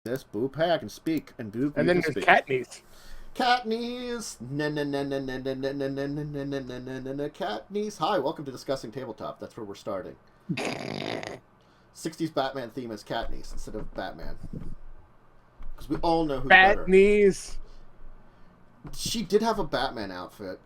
This boop. Hey, I can speak, and boop. And then there's cat knees. Cat knees. Cat knees. Hi, welcome to Discussing Tabletop. That's where we're starting. 60s Batman theme is cat knees instead of Batman. Because we all know who's better. Bat knees. She did have a Batman outfit.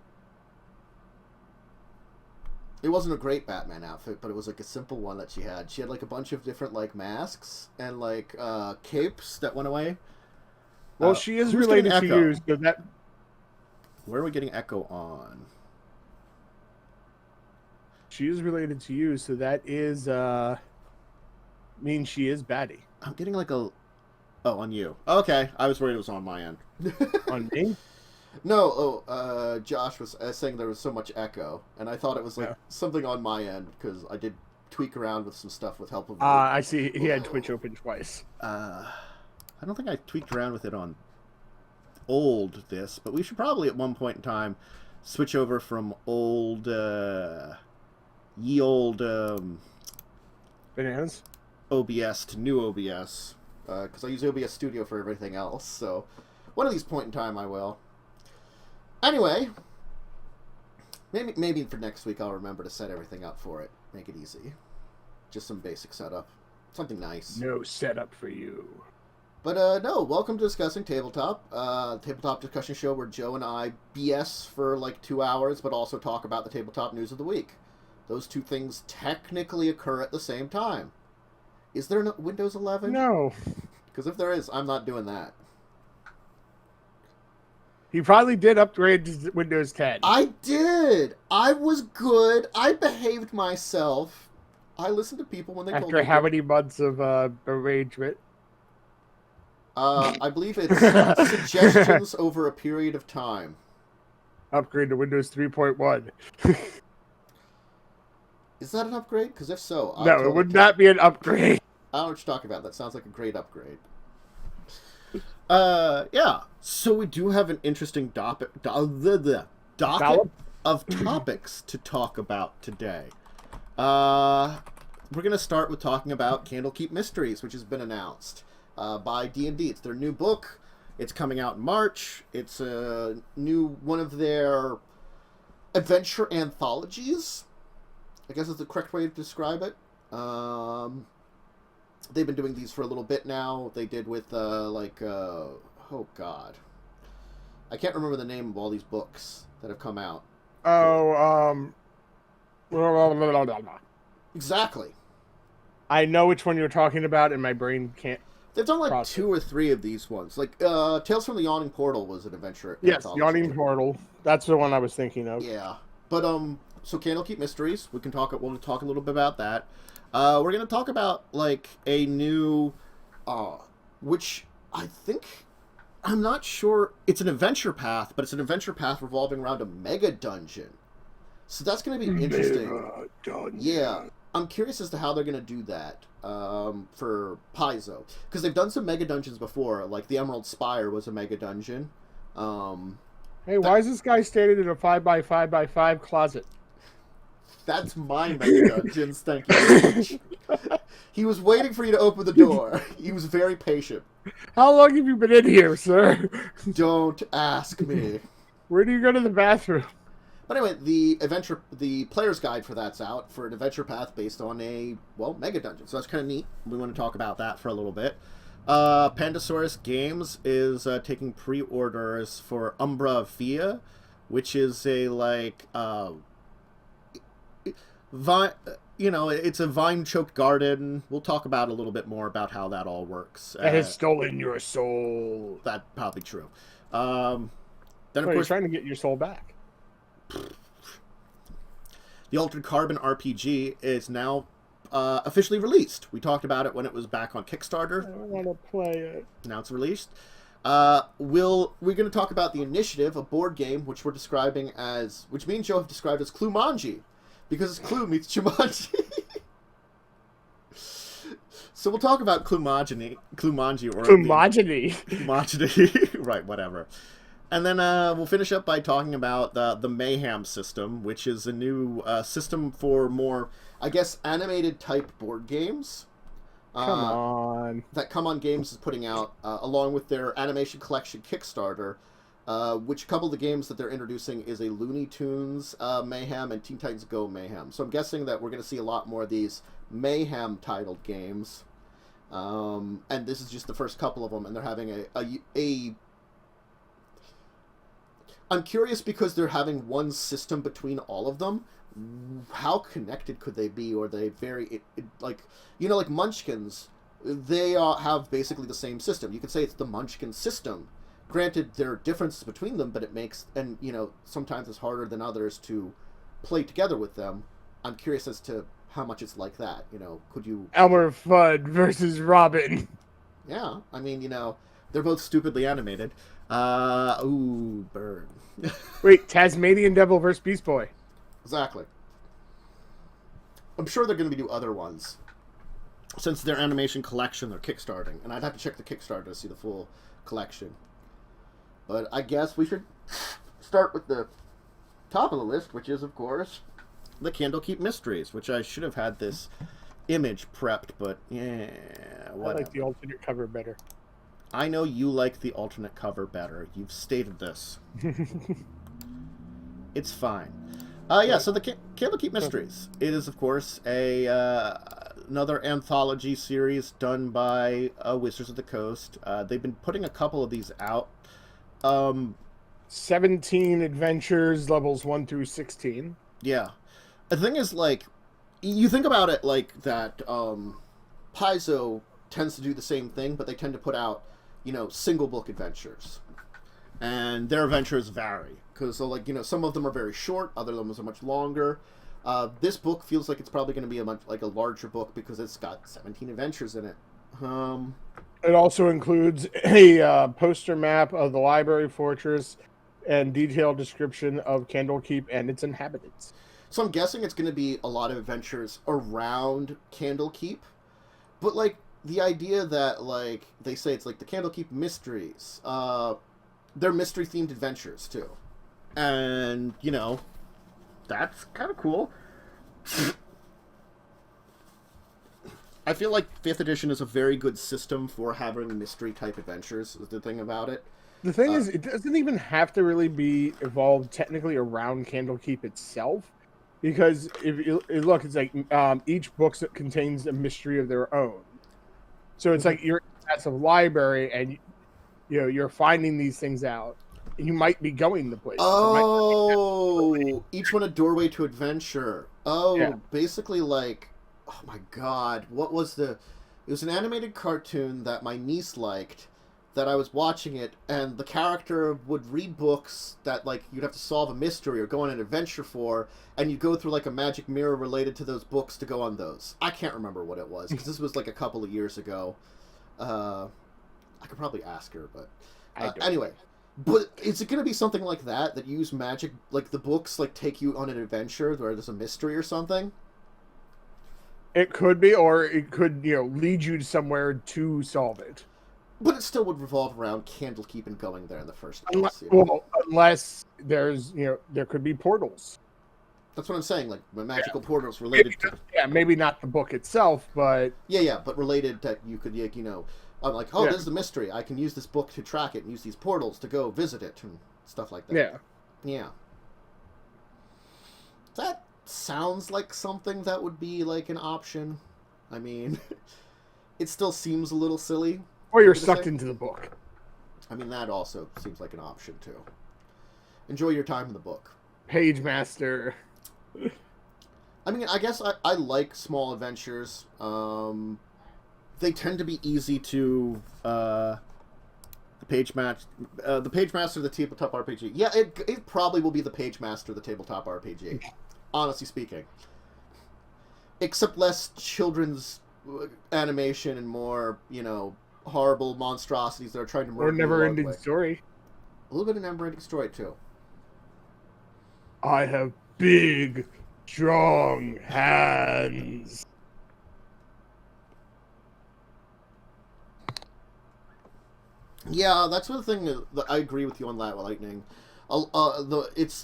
It wasn't a great Batman outfit, but it was like a simple one that she had. She had like a bunch of different like masks and like capes that went away. Well, she is related to you, so that. Where are we getting echo on? She is related to you, so that is means she is Batty. I'm getting like a. Oh, on you. Okay, I was worried it was on my end. On me? No, Josh was saying there was so much echo, and I thought it was like something on my end, because I did tweak around with some stuff with help of... I see. He had Twitch open twice. I don't think I tweaked around with it on old this, but we should probably at one point in time switch over from old, ye old... Bananas? OBS to new OBS, because I use OBS Studio for everything else, so one of these point in time I will. Anyway, maybe for next week I'll remember to set everything up for it. Make it easy. Just some basic setup. Something nice. No setup for you. But no, welcome to Discussing Tabletop. Tabletop discussion show where Joe and I BS for like 2 hours, but also talk about the tabletop news of the week. Those two things technically occur at the same time. Is there no Windows 11? No. Because if there is, I'm not doing that. He probably did upgrade to Windows 10. I did. I was good. I behaved myself. I listened to people when they told me. After how many months of arrangement? I believe it's suggestions over a period of time. Upgrade to Windows 3.1. Is that an upgrade? Because if so, I'll no, totally it would not be an upgrade. I don't know what you're talking about. That sounds like a great upgrade. Yeah. So we do have an interesting docket of topics to talk about today. We're gonna start with talking about Candlekeep Mysteries, which has been announced by D&D. It's their new book. It's coming out in March. It's a new one of their adventure anthologies, I guess is the correct way to describe it. They've been doing these for a little bit now. They did with, oh god. I can't remember the name of all these books that have come out. Exactly. I know which one you're talking about, and my brain can't. They've done like 2 or 3 of these ones. Like, Tales from the Yawning Portal was an adventure. Yes, Yawning Portal. That's the one I was thinking of. Yeah. But, so Candlekeep Mysteries, we'll talk a little bit about that. We're going to talk about, like, a new, which I think, I'm not sure, it's an adventure path, but it's an adventure path revolving around a Megadungeon. So that's going to be interesting. Megadungeon. Yeah. I'm curious as to how they're going to do that for Paizo. Because they've done some Megadungeons before, like the Emerald Spire was a Megadungeon. Hey, why is this guy standing in a 5x5x5 closet? That's my Megadungeons, thank you very much. He was waiting for you to open the door. He was very patient. How long have you been in here, sir? Don't ask me. Where do you go to the bathroom? But anyway, the player's guide for that's out for an adventure path based on a, Megadungeon. So that's kind of neat. We want to talk about that for a little bit. Pandasaurus Games is taking pre-orders for Umbra Via, which is a, it's a vine-choked garden. We'll talk about a little bit more about how that all works. That has stolen your soul. That's probably true. Then, of course, you're trying to get your soul back. The Altered Carbon RPG is now officially released. We talked about it when it was back on Kickstarter. I want to play it. Now it's released. We're going to talk about the Initiative, a board game which which me and Joe have described as Clumanji, because it's Clue meets Jumanji. So we'll talk about Clumanji. Right, whatever. And then we'll finish up by talking about the Mayhem system, which is a new system for more, I guess, animated type board games. Come on. That Cmon Games is putting out, along with their Animation Collection Kickstarter, which a couple of the games that they're introducing is a Looney Tunes Mayhem and Teen Titans Go Mayhem. So I'm guessing that we're going to see a lot more of these Mayhem titled games. And this is just the first couple of them, and they're having a I'm curious because they're having one system between all of them. How connected could they be? Or they very like like Munchkins, they have basically the same system. You could say it's the Munchkin system. Granted, there are differences between them, but it makes sometimes it's harder than others to play together with them. I'm curious as to how much it's like that. Could you Elmer Fudd versus Robin? Yeah, I mean, they're both stupidly animated. Ooh, burn. Wait, Tasmanian Devil versus Beast Boy. Exactly. I'm sure they're going to do other ones. Since their animation collection, they're kickstarting. And I'd have to check the Kickstarter to see the full collection. But I guess we should start with the top of the list, which is, of course, the Candlekeep Mysteries, which I should have had this image prepped, but yeah, whatever. I like the alternate cover better. I know you like the alternate cover better. You've stated this. It's fine. So the Candlekeep Mysteries. It is, of course, another anthology series done by Wizards of the Coast. They've been putting a couple of these out. 17 adventures, levels 1 through 16. Yeah. The thing is, you think about it like that, Paizo tends to do the same thing, but they tend to put out, single book adventures. And their adventures vary. Because, some of them are very short, other of them are much longer. This book feels like it's probably going to be a larger book because it's got 17 adventures in it. It also includes a poster map of the library fortress and detailed description of Candlekeep and its inhabitants. So I'm guessing it's going to be a lot of adventures around Candlekeep. But, the idea that, they say it's the Candlekeep Mysteries. They're mystery-themed adventures, too. And, that's kind of cool. I feel like 5th edition is a very good system for having mystery-type adventures, is the thing about it. The thing is, it doesn't even have to really be evolved technically around Candlekeep itself. Because, if you look, it's each book contains a mystery of their own. So it's you're in a massive library, and, you're finding these things out. You might be going to places. Oh, each one a doorway to adventure. Oh, yeah. Basically oh my god, what was it was an animated cartoon that my niece liked, that I was watching it, and the character would read books that, you'd have to solve a mystery or go on an adventure for, and you'd go through, a magic mirror related to those books to go on those. I can't remember what it was, because this was, a couple of years ago. I could probably ask her, but... anyway. But is it going to be something like that you use magic, the books, take you on an adventure where there's a mystery or something? It could be, or it could, lead you somewhere to solve it. But it still would revolve around Candlekeep and going there in the first place. Unless there's, there could be portals. That's what I'm saying, magical portals related to... Yeah, maybe not the book itself, but... Yeah, but related that you could, I'm this is a mystery. I can use this book to track it and use these portals to go visit it and stuff like that. Yeah. Yeah. That sounds like something that would be, an option. I mean, it still seems a little silly. Or you're sucked into the book. I mean, that also seems like an option, too. Enjoy your time in the book. Page Master. I mean, I guess I like small adventures. They tend to be easy to... the Page Master of the Tabletop RPG. Yeah, it probably will be the Page Master of the Tabletop RPG. Honestly speaking. Except less children's animation and more, horrible monstrosities that are trying to murder. Or never-ending story. A little bit of never-ending story, too. I have big, strong hands. Yeah, that's one thing that I agree with you on that, Lightning. It's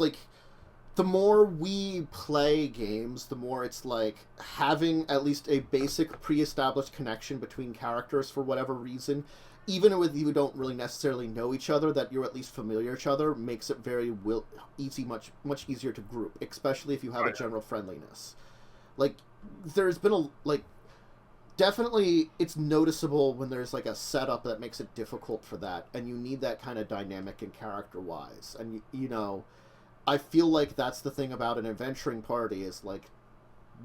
the the more we play games, the more it's like having at least a basic pre-established connection between characters for whatever reason, even with you don't really necessarily know each other, that you're at least familiar with each other, makes it very much easier to group, especially if you have a general friendliness. Like, there's been definitely it's noticeable when there's like a setup that makes it difficult for that, and you need that kind of dynamic and character-wise. And, you know, I feel like that's the thing about an adventuring party is, like,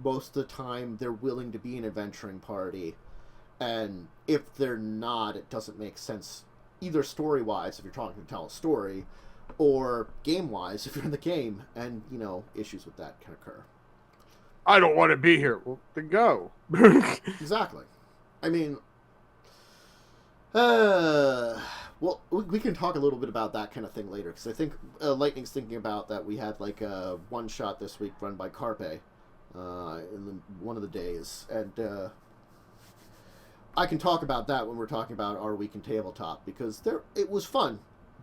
most of the time they're willing to be an adventuring party. And if they're not, it doesn't make sense either story-wise if you're trying to tell a story, or game-wise if you're in the game, and, you know, issues with that can occur. I don't want to be here. Well, then go. Exactly. I mean, well, we can talk a little bit about that kind of thing later, because I think Lightning's thinking about that we had, like, a one-shot this week run by Carpe in one of the days, and I can talk about that when we're talking about our week in tabletop, because it was fun,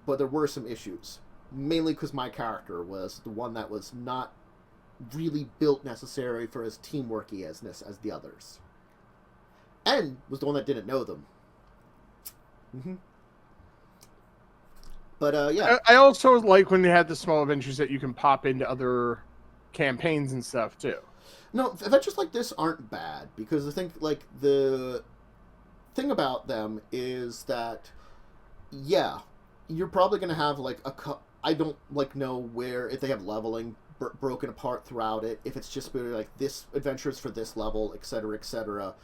but there were some issues. Mainly because my character was the one that was not really built necessarily for as teamworky-ness as the others. And was the one that didn't know them. Mm-hmm. But, yeah. I also like when they had the small adventures that you can pop into other campaigns and stuff, too. No, adventures like this aren't bad, because I think, like, the thing about them is that, yeah, you're probably going to have, like, I don't, like, know where, if they have leveling broken apart throughout it, if it's just really, like, this adventure is for this level, etc., etc.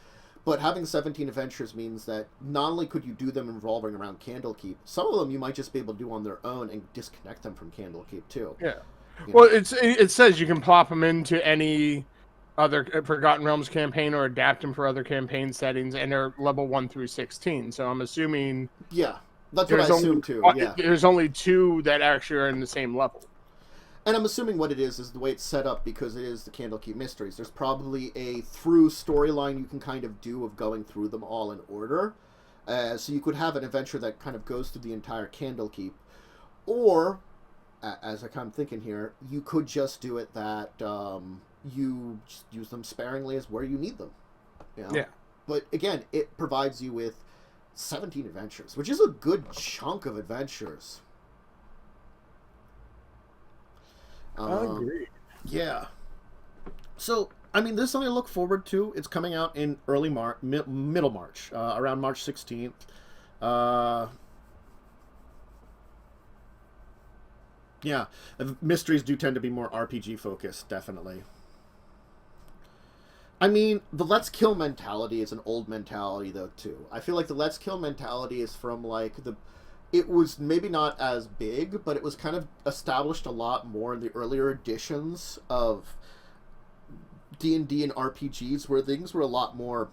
But having 17 adventures means that not only could you do them revolving around Candlekeep, some of them you might just be able to do on their own and disconnect them from Candlekeep, too. Yeah. Well, it says you can plop them into any other Forgotten Realms campaign or adapt them for other campaign settings, and they're level 1 through 16. So I'm assuming... Yeah, that's what I assume, too. Yeah. There's only 2 that actually are in the same level. And I'm assuming what it is the way it's set up, because it is the Candlekeep Mysteries. There's probably a through storyline you can kind of do of going through them all in order. So you could have an adventure that kind of goes through the entire Candlekeep. Or, as I'm kind of thinking here, you could just do it that you just use them sparingly as where you need them. You know? Yeah. But again, it provides you with 17 adventures, which is a good chunk of adventures. I agree. Yeah. So, I mean, this is something to look forward to. It's coming out in early March, middle March, around March 16th. Yeah, mysteries do tend to be more RPG focused, definitely. I mean, the let's kill mentality is an old mentality, though, too. I feel like the let's kill mentality is from, like, it was maybe not as big, but it was kind of established a lot more in the earlier editions of D&D and RPGs, where things were a lot more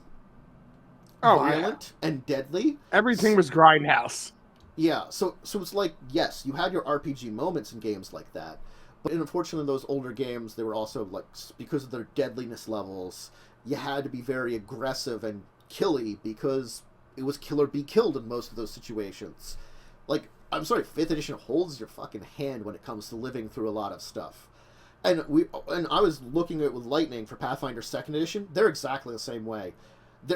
violent and deadly. Everything was grindhouse. Yeah, so it's like, yes, you had your RPG moments in games like that, but unfortunately in those older games, they were also, like, because of their deadliness levels, you had to be very aggressive and killy, because it was kill or be killed in most of those situations. Like, I'm sorry, 5th edition holds your fucking hand when it comes to living through a lot of stuff. And I was looking at it with Lightning for Pathfinder 2nd edition. They're exactly the same way.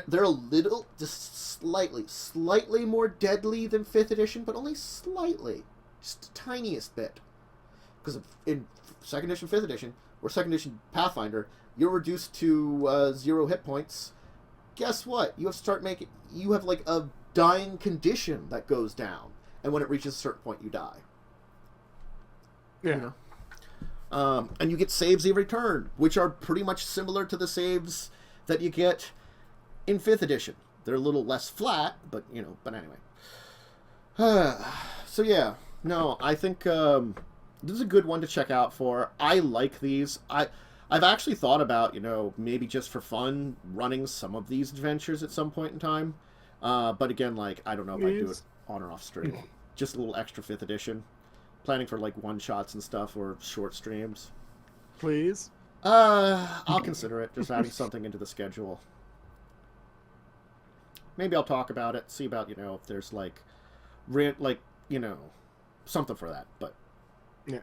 They're a little, just slightly more deadly than 5th edition, but only slightly. Just the tiniest bit. Because in 2nd edition, 5th edition, or 2nd edition Pathfinder, you're reduced to 0 hit points. Guess what? You have like a dying condition that goes down. And when it reaches a certain point, you die. Yeah. You know? And you get saves every turn, which are pretty much similar to the saves that you get in 5th edition. They're a little less flat, but, you know, but anyway. So, yeah. No, I think this is a good one to check out for. I like these. I've actually thought about, you know, maybe just for fun, running some of these adventures at some point in time. But again, like, I don't know if I'd do it on or off stream. Just a little extra 5th edition. Planning for, like, one-shots and stuff, or short streams. Please? I'll consider it. Just adding something into the schedule. Maybe I'll talk about it, see about, you know, if there's, like, you know, something for that, but... Yeah.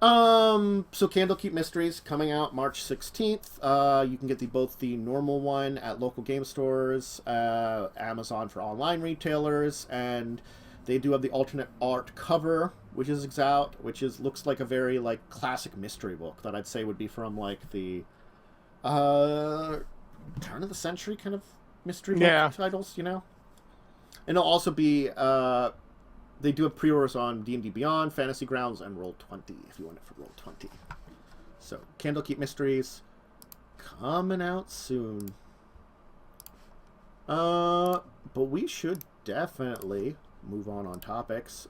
So Candlekeep Mysteries coming out March 16th. You can get both the normal one at local game stores, Amazon for online retailers, and they do have the alternate art cover, which is out, looks like a very like classic mystery book that I'd say would be from like the turn of the century kind of mystery book titles, you know. And it'll also be they do have pre-orders on D&D Beyond, Fantasy Grounds, and Roll20, if you want it for Roll20. So, Candlekeep Mysteries, coming out soon. But we should definitely move on topics.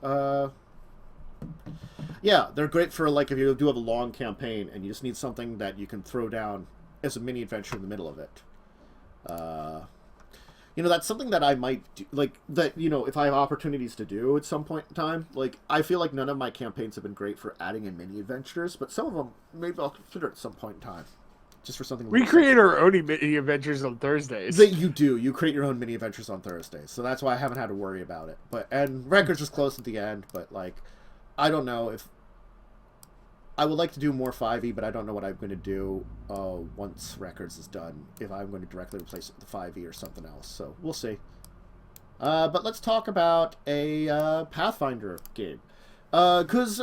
Yeah, they're great for, like, if you do have a long campaign, and you just need something that you can throw down as a mini-adventure in the middle of it. You know, that's something that I might do, like, that, you know, if I have opportunities to do at some point in time. Like, I feel like none of my campaigns have been great for adding in mini-adventures, but some of them, maybe I'll consider at some point in time. Just for something... We create our own mini-adventures on Thursdays. You do. You create your own mini-adventures on Thursdays, so that's why I haven't had to worry about it. And Records is close at the end, but, like, I don't know if... I would like to do more 5e, but I don't know what I'm going to do once Records is done, if I'm going to directly replace it with the 5e or something else. So, we'll see. But let's talk about a Pathfinder game. Because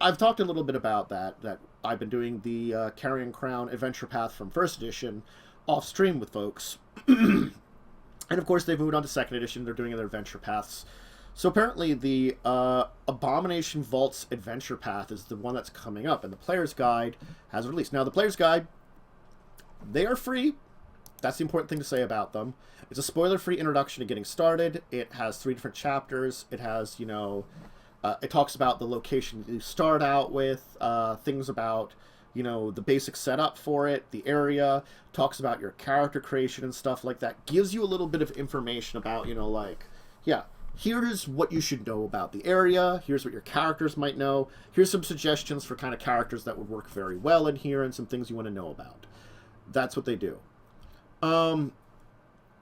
I've talked a little bit about that I've been doing the Carrion Crown Adventure Path from 1st edition off-stream with folks. And, of course, they've moved on to 2nd edition. They're doing their Adventure Paths. So apparently the Abomination Vault's Adventure Path is the one that's coming up, and the Player's Guide has released. Now, the Player's Guide, they are free. That's the important thing to say about them. It's a spoiler-free introduction to getting started. It has 3 different chapters. It has, you know, it talks about the location you start out with, things about, you know, the basic setup for it, the area, talks about your character creation and stuff like that. Gives you a little bit of information about, you know, like, yeah, here's what you should know about the area. Here's what your characters might know. Here's some suggestions for kind of characters that would work very well in here and some things you want to know about. That's what they do.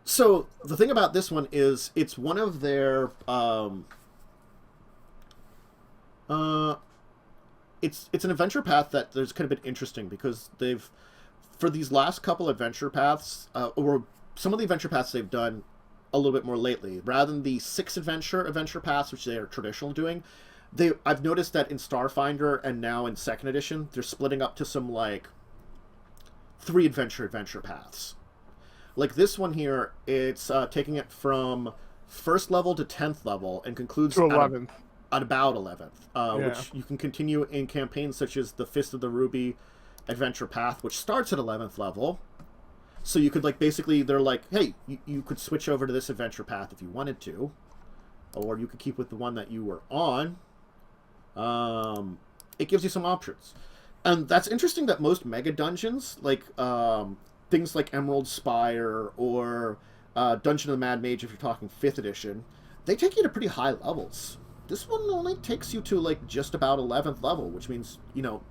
So the thing about this one is it's one of their... it's an adventure path that there's kind of been interesting because they've... For these last couple adventure paths, or some of the adventure paths they've done a little bit more lately, rather than the 6 adventure paths, which they are traditional doing, I've noticed that in Starfinder and now in 2nd edition, they're splitting up to some, like, 3 adventure paths. Like this one here, it's taking it from 1st level to 10th level and concludes to 11th. At about 11th, which you can continue in campaigns such as the Fist of the Ruby Adventure Path, which starts at 11th level. So you could, like, basically, they're like, hey, you could switch over to this adventure path if you wanted to. Or you could keep with the one that you were on. It gives you some options. And that's interesting that most Megadungeons, like, things like Emerald Spire or Dungeon of the Mad Mage, if you're talking 5th edition, they take you to pretty high levels. This one only takes you to, like, just about 11th level, which means, you know,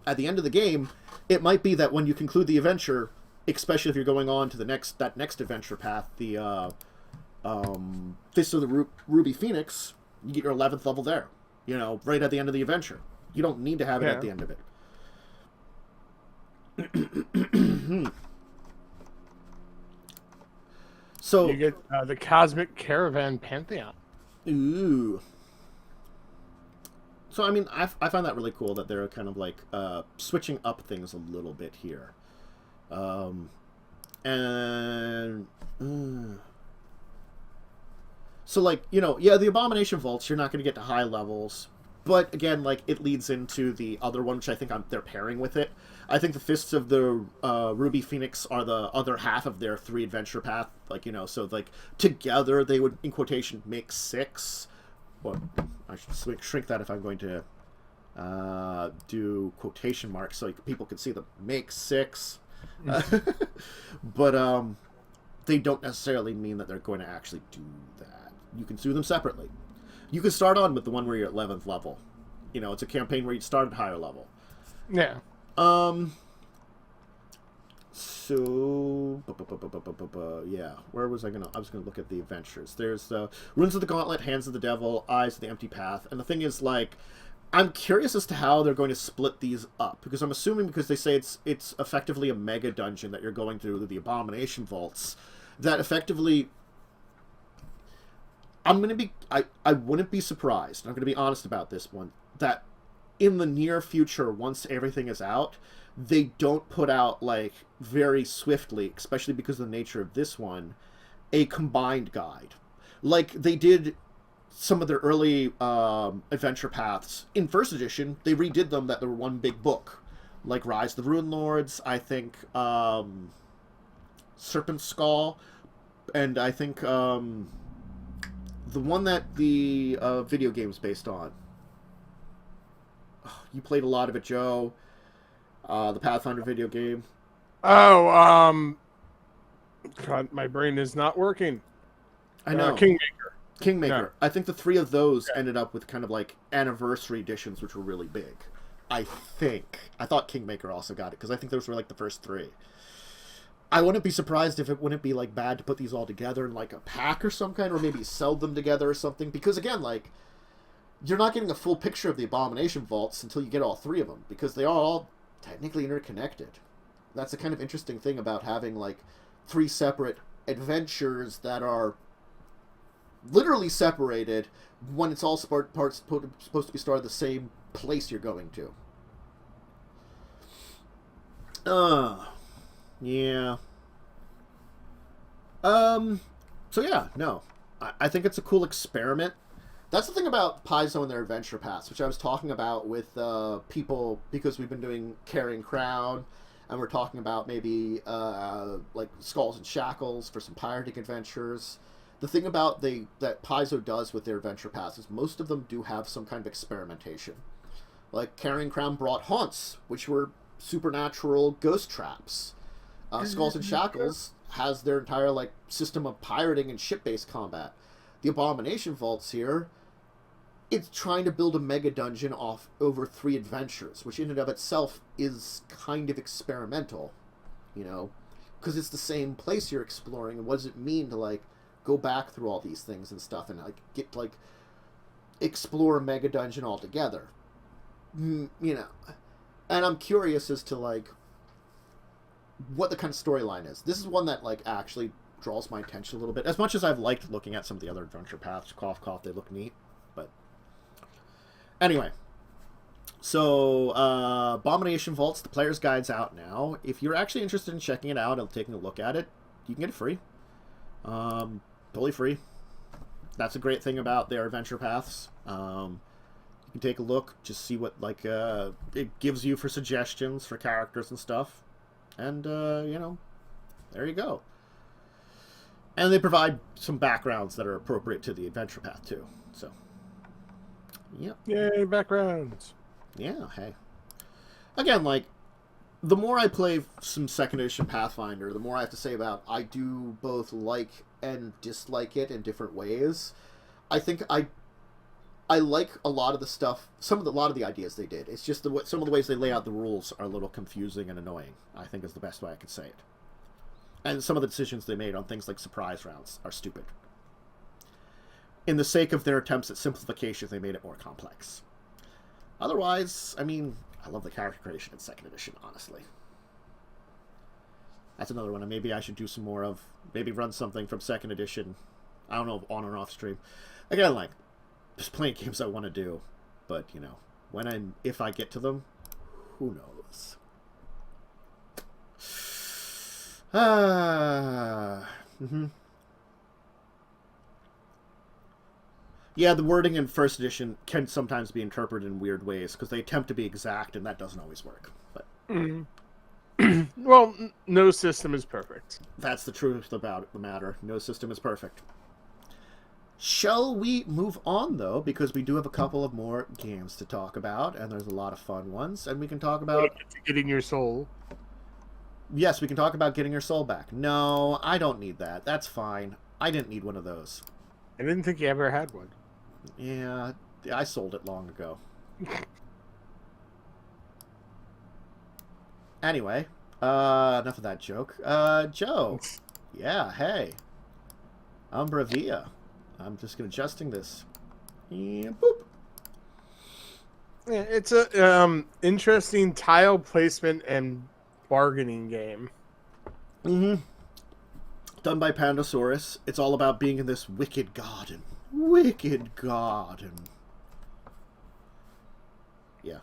at the end of the game, it might be that when you conclude the adventure... Especially if you're going on to that next adventure path, the Fist of the Ruby Phoenix, you get your 11th level there. You know, right at the end of the adventure. You don't need to have it at the end of it. So you get the Cosmic Caravan Pantheon. Ooh. So I mean, I find that really cool that they're kind of like switching up things a little bit here. So, like, you know, yeah, the Abomination Vaults, you're not going to get to high levels, but again, like, it leads into the other one, which I think they're pairing with it. I think the Fists of the Ruby Phoenix are the other half of their 3 adventure path, like, you know, so, like, together they would, in quotation, make 6. Well, I should shrink that if I'm going to do quotation marks so people can see them. Make 6. But they don't necessarily mean that they're going to actually do that. You can do them separately. You can start on with the one where you're at 11th level. You know, it's a campaign where you start at higher level. Yeah. So, yeah, where was I was gonna look at the adventures. There's the Runes of the Gauntlet, Hands of the Devil, Eyes of the Empty Path, and the thing is, like, I'm curious as to how they're going to split these up, because I'm assuming, because they say it's effectively a mega dungeon that you're going through the Abomination vaults, that effectively I wouldn't be surprised, I'm going to be honest about this one, that in the near future, once everything is out, they don't put out, like, very swiftly, especially because of the nature of this one, a combined guide. Like they did some of their early adventure paths in first edition. They redid them that they were one big book, like Rise of the Ruin Lords, I think Serpent Skull, and I think the one that the video game's based on. You played a lot of it, Joe. The Pathfinder video game. Oh, God, my brain is not working. I know. Kingmaker. Yeah. I think the three of those ended up with kind of like anniversary editions, which were really big. I thought Kingmaker also got it, because I think those were like the first three. I wouldn't be surprised if it wouldn't be like bad to put these all together in like a pack or some kind, or maybe sell them together or something. Because again, like, you're not getting a full picture of the Abomination vaults until you get all three of them, because they are all technically interconnected. That's the kind of interesting thing about having like three separate adventures that are literally separated when it's all supposed to be started the same place you're going to. Yeah. So yeah, no. I think it's a cool experiment. That's the thing about Paizo and their adventure paths, which I was talking about with people, because we've been doing Carrying Crown, and we're talking about maybe like Skulls and Shackles for some pirating adventures. The thing about that Paizo does with their adventure paths is most of them do have some kind of experimentation. Like Carrying Crown brought haunts, which were supernatural ghost traps. Skulls and Shackles has their entire like system of pirating and ship-based combat. The Abomination vaults here, it's trying to build a mega dungeon off over 3 adventures, which in and of itself is kind of experimental, you know, because it's the same place you're exploring, and what does it mean to like go back through all these things and stuff and like get like explore a mega dungeon altogether, you know. And I'm curious as to like what the kind of storyline is. This is one that like actually draws my attention a little bit, as much as I've liked looking at some of the other adventure paths. Cough cough, they look neat. But anyway, so Abomination Vaults, the player's guide's out now. If you're actually interested in checking it out and taking a look at it, you can get it free. Totally free. That's a great thing about their adventure paths. You can take a look, just see what like it gives you for suggestions for characters and stuff, and you know, there you go. And they provide some backgrounds that are appropriate to the adventure path too. So, yeah. Yay, backgrounds. Yeah. Hey. Again, like, the more I play some 2nd edition Pathfinder, the more I have to say about I do both like and dislike it in different ways. I think I like a lot of the stuff, a lot of the ideas they did. It's just some of the ways they lay out the rules are a little confusing and annoying, I think is the best way I could say it. And some of the decisions they made on things like surprise rounds are stupid. In the sake of their attempts at simplification, they made it more complex. Otherwise, I mean, I love the character creation in 2nd edition, honestly. That's another one maybe I should do some more of. Maybe run something from 2nd edition. I don't know, on or off stream. Again, like, there's plenty of games I want to do. But, you know, if I get to them, who knows? Yeah, the wording in 1st edition can sometimes be interpreted in weird ways, because they attempt to be exact, and that doesn't always work. But well, no system is perfect. That's the truth about the matter. No system is perfect. Shall we move on, though, because we do have a couple of more games to talk about, and there's a lot of fun ones, and we can talk about... Getting your soul. Yes, we can talk about getting your soul back. No, I don't need that. That's fine. I didn't need one of those. I didn't think you ever had one. Yeah, I sold it long ago. Anyway, enough of that joke. Joe. Yeah, hey. Umbra Via. I'm just adjusting this. Yeah, boop. Yeah, it's a interesting tile placement and bargaining game. Mm-hmm. Done by Pandasaurus. It's all about being in this wicked garden. Wicked garden. Yeah.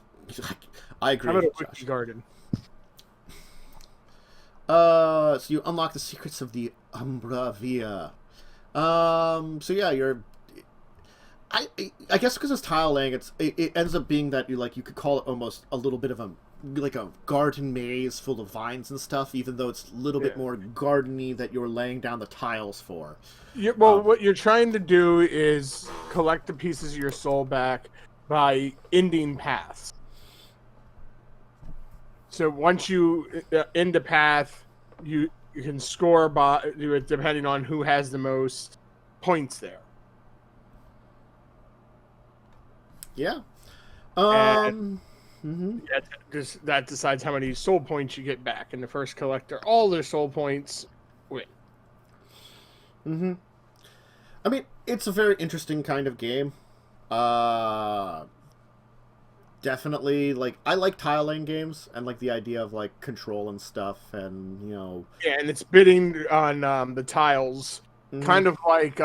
I agree. How about a Josh. wiki garden? So you unlock the secrets of the Umbra via. So yeah, I guess because it's tile laying, it ends up being that you could call it almost a little bit of a garden maze full of vines and stuff, even though it's a little bit more gardeny that you're laying down the tiles for. Well, what you're trying to do is collect the pieces of your soul back by ending paths. So once you end a path, you can score by depending on who has the most points there. Yeah. That decides how many soul points you get back, and the first collector all their soul points win. Mm-hmm. I mean, it's a very interesting kind of game. Definitely, I like tile laying games and the idea of control and stuff, and Yeah, and it's bidding on the tiles, kind of like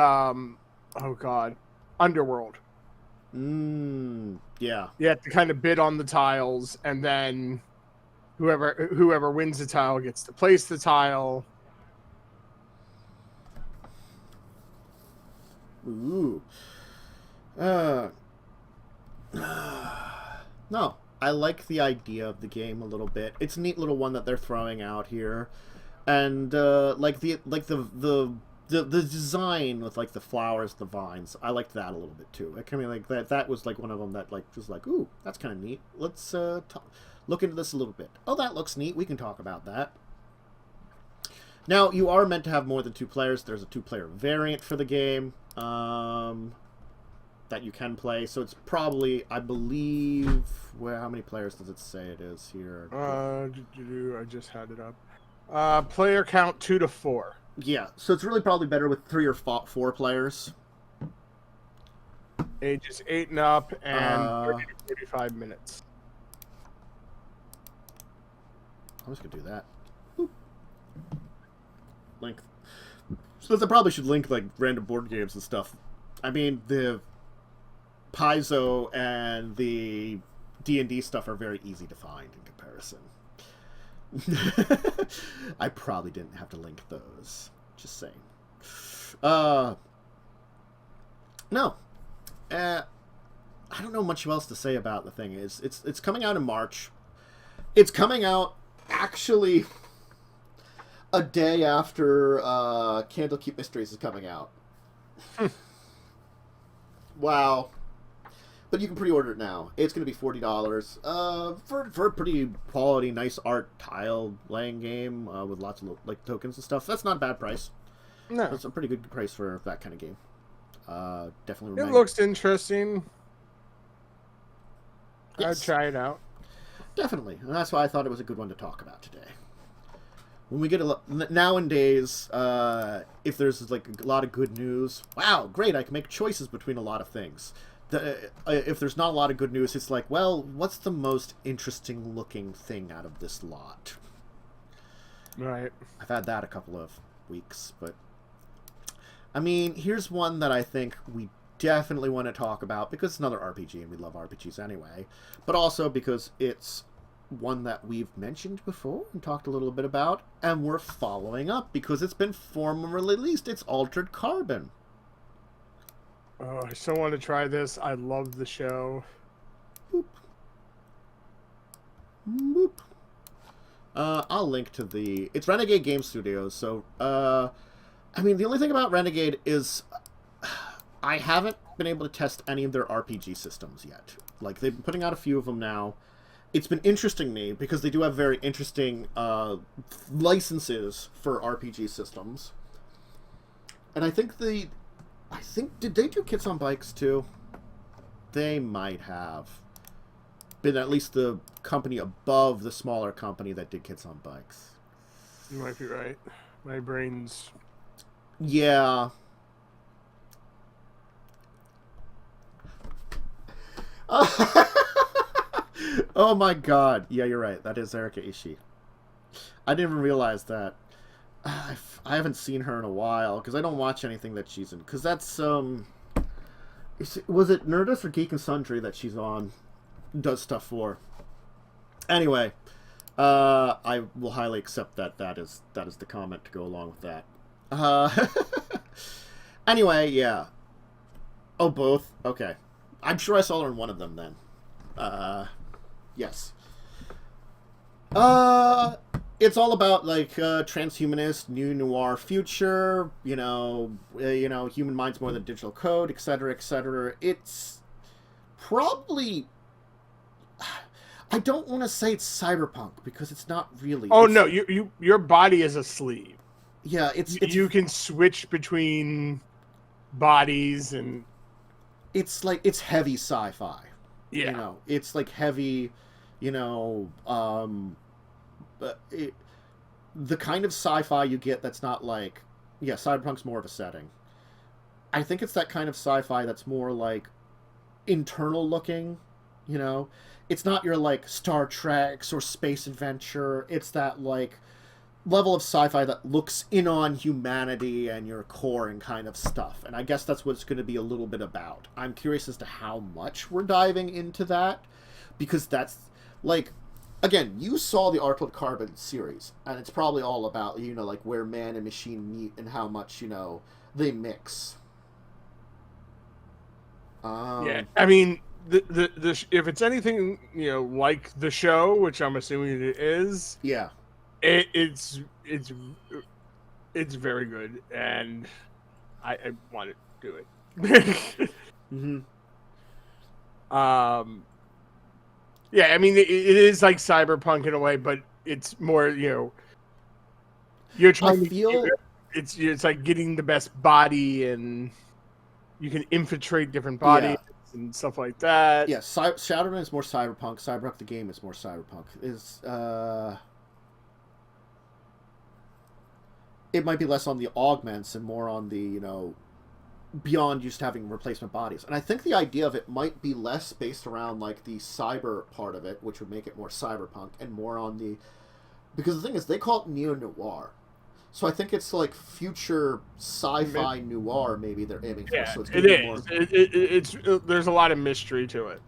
Underworld. Yeah. You have to kind of bid on the tiles, and then whoever wins the tile gets to place the tile. Ooh. No, I like the idea of the game a little bit. It's a neat little one that they're throwing out here, and the design with the flowers, the vines. I liked that a little bit too. I mean, that was one of them that was ooh, that's kind of neat. Let's look into this a little bit. Oh, that looks neat. We can talk about that. Now, you are meant to have more than 2 players. There's a 2-player variant for the game that you can play. So it's probably, I believe, how many players does it say it is here? I just had it up. Player count 2 to 4. Yeah, so it's really probably better with 3 or 4 players. Ages 8 and up, and 30 to 45 minutes. I'm just gonna do that. Boop. Link. So I probably should link random board games and stuff. I mean, the Paizo and the D&D stuff are very easy to find in comparison. I probably didn't have to link those. Just saying. No. I don't know much else to say about the thing. It's coming out in March. It's coming out actually a day after Candlekeep Mysteries is coming out. Wow. But you can pre-order it now. It's going to be $40 for a pretty quality, nice art tile laying game with lots of tokens and stuff. That's not a bad price. No, that's a pretty good price for that kind of game. Definitely. It looks interesting. Yes. I'd try it out. Definitely, and that's why I thought it was a good one to talk about today. When we get nowadays, if there's a lot of good news, wow, great! I can make choices between a lot of things. If there's not a lot of good news, it's well, what's the most interesting looking thing out of this lot? Right. I've had that a couple of weeks, but I mean, here's one that I think we definitely want to talk about because it's another RPG and we love RPGs anyway, but also because it's one that we've mentioned before and talked a little bit about, and we're following up because it's been formally released. It's Altered Carbon. Oh, I so want to try this. I love the show. Boop. Boop. I'll link to it's Renegade Game Studios, so, I mean, the only thing about Renegade is I haven't been able to test any of their RPG systems yet. They've been putting out a few of them now. It's been interesting to me because they do have very interesting licenses for RPG systems. And I think did they do Kits on Bikes too? They might have been at least the company above the smaller company that did Kits on Bikes. You might be right. My brain's... Yeah. Oh my god. Yeah, you're right. That is Erika Ishii. I didn't even realize that. I haven't seen her in a while because I don't watch anything that she's in. Because that's was it Nerdist or Geek and Sundry that she's on? Does stuff for. Anyway, I will highly accept that is the comment to go along with that. Anyway, yeah. Oh, both? Okay. I'm sure I saw her in one of them then. Yes. It's all about like transhumanist, new noir future. Human minds more than digital code, etc., etc. It's probably. I don't want to say it's cyberpunk because it's not really. Oh no, your body is a sleeve. Yeah, it's you can switch between bodies and it's like it's heavy sci-fi. Yeah, it's like heavy. The kind of sci-fi you get that's not like, yeah, cyberpunk's more of a setting. I think it's that kind of sci-fi that's more like internal looking. It's not your like Star Treks or space adventure. It's that like level of sci-fi that looks in on humanity and your core and kind of stuff. And I guess that's what it's going to be a little bit about. I'm curious as to how much we're diving into that, because that's like, again, you saw the Altered Carbon series, and it's probably all about, like where man and machine meet and how much, they mix. Yeah, I mean, the if it's anything, like the show, which I'm assuming it is, yeah, it's very good, and I want to do it. mm-hmm. Yeah, I mean, it is like cyberpunk in a way, but it's more, you're trying to feel it's like getting the best body, and you can infiltrate different bodies and stuff like that. Yeah, Shadowrun is more cyberpunk. Cyberpunk the game is more cyberpunk. It might be less on the augments and more on the, beyond just having replacement bodies. And I think the idea of it might be less based around like the cyber part of it, which would make it more cyberpunk, and more on the, because the thing is they call it neo-noir. So I think it's like future sci-fi noir maybe they're aiming for. Yeah, So it's it is. It's there's a lot of mystery to it.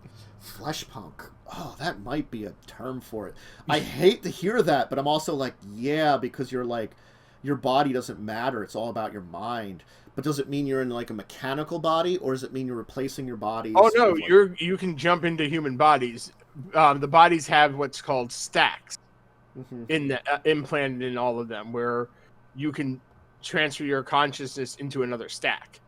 Fleshpunk. Oh, that might be a term for it. I hate to hear that, but I'm also like, yeah, because you're like, your body doesn't matter. It's all about your mind. But does it mean you're in like a mechanical body, or does it mean you're replacing your body? Oh no, you can jump into human bodies. The bodies have what's called stacks implanted in all of them, where you can transfer your consciousness into another stack.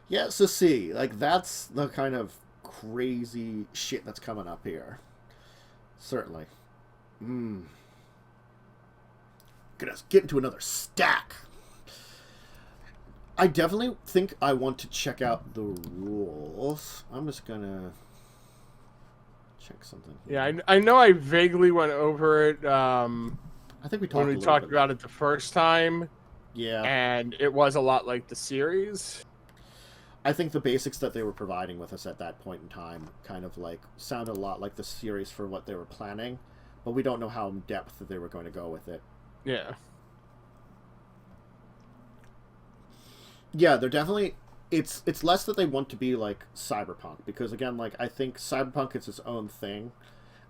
Yeah, so see, like that's the kind of crazy shit that's coming up here. Certainly. Gonna get into another stack. I definitely think I want to check out the rules. I'm just gonna check something. Yeah, I know I vaguely went over it. I think we talked when we talked about it the first time. Yeah, and it was a lot like the series. I think the basics that they were providing with us at that point in time kind of like sounded a lot like the series for what they were planning, but we don't know how in depth that they were going to go with it. Yeah. Yeah, they're definitely it's less that they want to be like cyberpunk, because again, like I think cyberpunk is its own thing,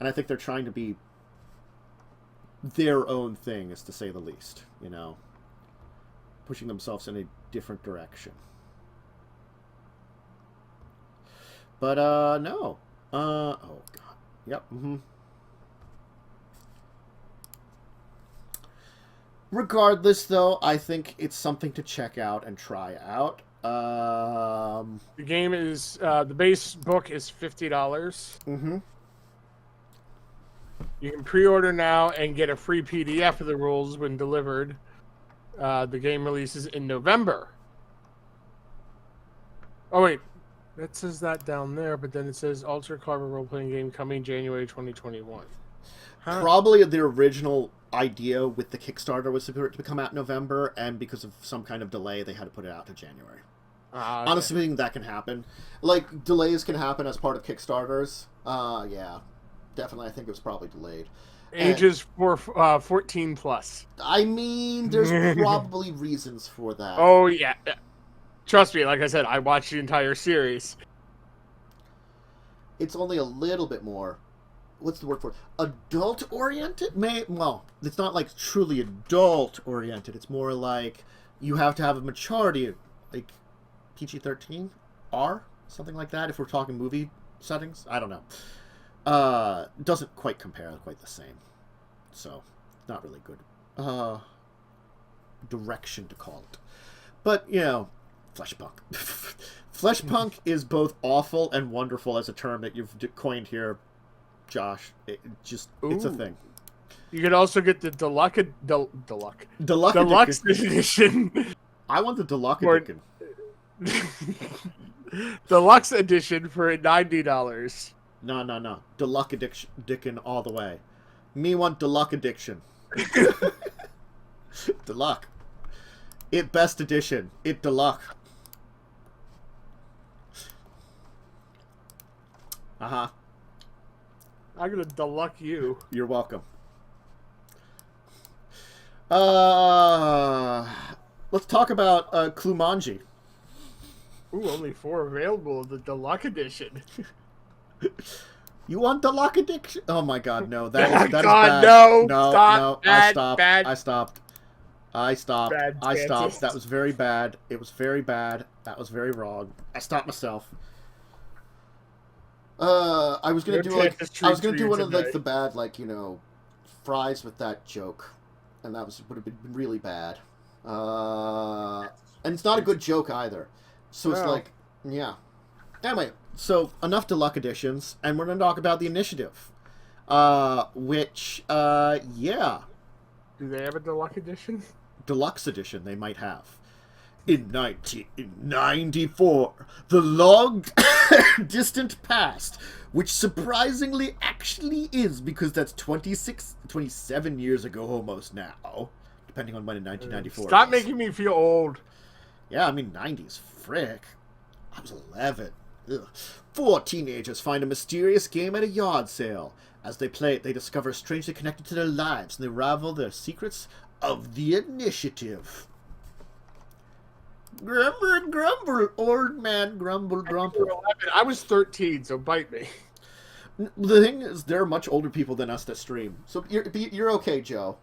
and I think they're trying to be their own thing, is to say the least, pushing themselves in a different direction. But no. Oh god. Yep. Regardless, though, I think it's something to check out and try out. The game is the base book is $50. You can pre-order now and get a free PDF of the rules when delivered. The game releases in November. Oh wait, that says that down there, but then it says Altered Carbon role-playing game coming January 2021. Huh? Probably the original idea with the Kickstarter was for it to come out in November, and because of some kind of delay, they had to put it out to January. Okay. Honestly, that can happen. Like, delays can happen as part of Kickstarters. Yeah. Definitely, I think it was probably delayed. Ages for 14 plus. I mean, there's probably reasons for that. Oh, yeah. Trust me, like I said, I watched the entire series. It's only a little bit more, what's the word for it? Adult-oriented? Well, it's not like truly adult-oriented. It's more like you have to have a maturity, like PG-13? R? Something like that, if we're talking movie settings? I don't know. Doesn't quite compare quite the same. So, not really good direction to call it. But, you know, Fleshpunk. Fleshpunk is both awful and wonderful as a term that you've coined here, Josh. It's a thing. You could also get the Deluxe edition. I want the Deluxe edition. Deluxe edition for $90. No. Deluxe addiction all the way. Me want Deluxe addiction. Deluxe. It best edition. It Deluxe. Uh-huh. I'm gonna Deluxe you. You're welcome. Let's talk about Clumanji. Ooh, only 4 available of the Deluxe edition. You want Deluxe edition? Oh my god, no. That is God, bad. no. Stop. No. Bad, I stopped. Bad chances. That was very bad. It was very bad. That was very wrong. I stopped myself. I was gonna do one of like the bad, like, you know, fries with that joke, and that would have been really bad. And it's not a good joke either. So it's like, yeah. Anyway, so enough Deluxe editions, and we're gonna talk about the initiative, which, yeah. Do they have a Deluxe edition? Deluxe edition, they might have. In 1994, the long distant past, which surprisingly actually is, because that's 27 years ago almost now, depending on when in 1994. Stop making me feel old. Yeah, I mean, 90s, frick. I was 11. Ugh. 4 teenagers find a mysterious game at a yard sale. As they play it, they discover strangely connected to their lives, and they unravel the secrets of the initiative. Grumble, old man, grumble. I was 13, so bite me. The thing is, there are much older people than us that stream, so you're okay, Joe.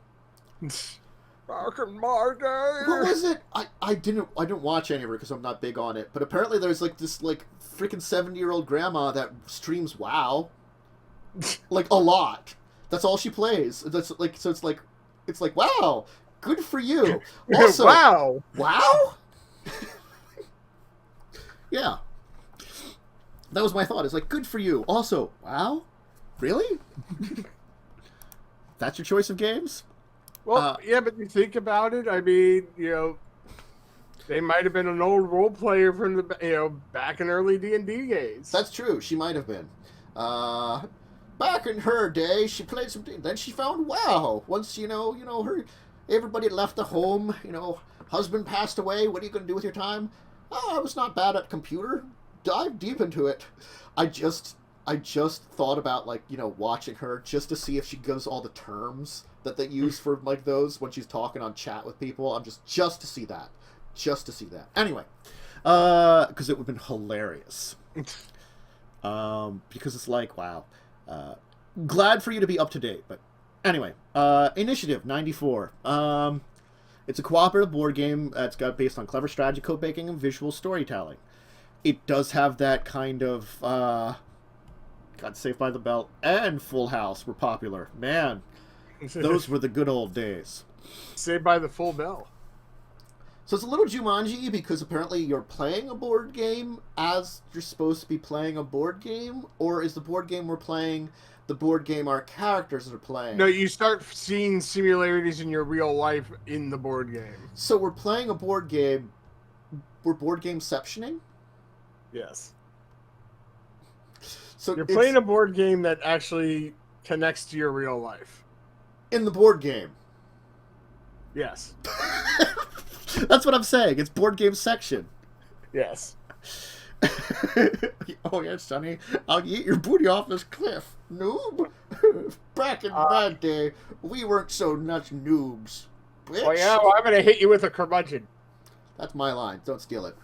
Back in my day. What was it? I didn't watch any of it because I'm not big on it. But apparently, there's like this like freaking 70-year-old grandma that streams WoW, like a lot. That's all she plays. That's like so. It's like wow, good for you. Also, wow. Yeah, that was my thought. It's like, good for you. Also, wow, really? That's your choice of games? Well, yeah, but you think about it. I mean, you know, they might have been an old role player from the, you know, back in early D&D days. That's true. She might have been. Back in her day, she played some. Then she found WoW. Once everybody left the home. You know, husband passed away. What are you going to do with your time? Oh, I was not bad at computer. Dive deep into it. I just thought about, like, you know, watching her just to see if she gives all the terms that they use for like those when she's talking on chat with people. I'm just to see that. Anyway, because it would have been hilarious. Because it's like, wow. Glad for you to be up to date, but anyway, Initiative 94. It's a cooperative board game that's got based on clever strategy, code making, and visual storytelling. It does have that kind of God, Saved by the Bell and Full House were popular. Man, those were the good old days. Saved by the Full Bell. So it's a little Jumanji because apparently you're playing a board game as you're supposed to be playing a board game, or is the board game we're playing the board game our characters are playing? No, you start seeing similarities in your real life in the board game. So we're playing a board game. We're board game-ceptioning? Yes. So you're playing a board game that actually connects to your real life. In the board game? Yes. That's what I'm saying. It's board game section. Yes. Oh, yeah, Sonny. I'll eat your booty off this cliff. Noob? Back in that day, we weren't so much noobs. Bitch. Well, yeah, well, I'm going to hit you with a curmudgeon. That's my line. Don't steal it.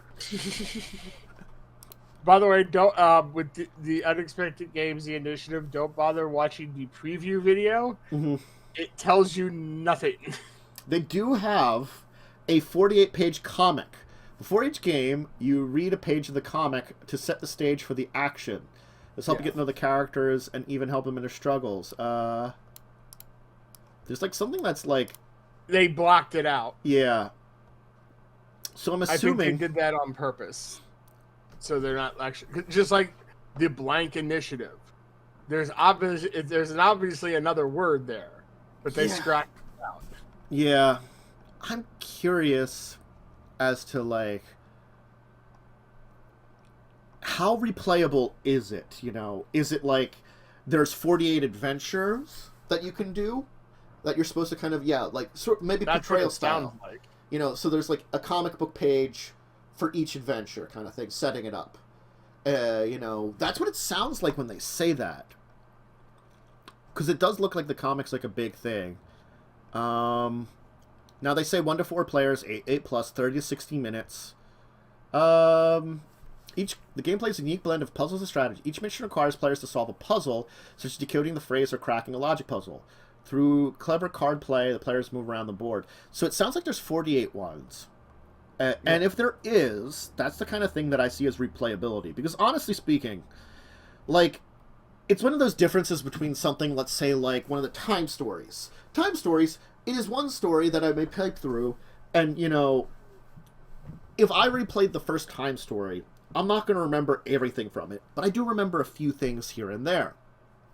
By the way, don't with the Unexpected Games, the initiative, don't bother watching the preview video. Mm-hmm. It tells you nothing. They do have a 48-page comic. Before each game, you read a page of the comic to set the stage for the action. This helps you get to know the characters and even help them in their struggles. There's like something that's like... They blocked it out. Yeah. So I'm assuming... I think they did that on purpose. So they're not actually... Just like the blank initiative. There's obviously another word there. But they scratched it out. Yeah. I'm curious as to, like... how replayable is it, you know? Is it like there's 48 adventures that you can do that you're supposed to kind of, like sort maybe That's portrayal style. like. You know, so there's like a comic book page for each adventure kind of thing, setting it up. You know, that's what it sounds like when they say that. Because it does look like the comic's like a big thing. Now they say 1 to 4 players, 8 plus, 30 to 60 minutes. The gameplay is a unique blend of puzzles and strategy. Each mission requires players to solve a puzzle, such as decoding the phrase or cracking a logic puzzle. Through clever card play, the players move around the board. So it sounds like there's 48 ones. And if there is, that's the kind of thing that I see as replayability. Because honestly speaking, like, it's one of those differences between something, let's say, like one of the Time Stories. Time Stories, it is one story that I may pipe through, and, you know, if I replayed the first Time Story, I'm not going to remember everything from it, but I do remember a few things here and there,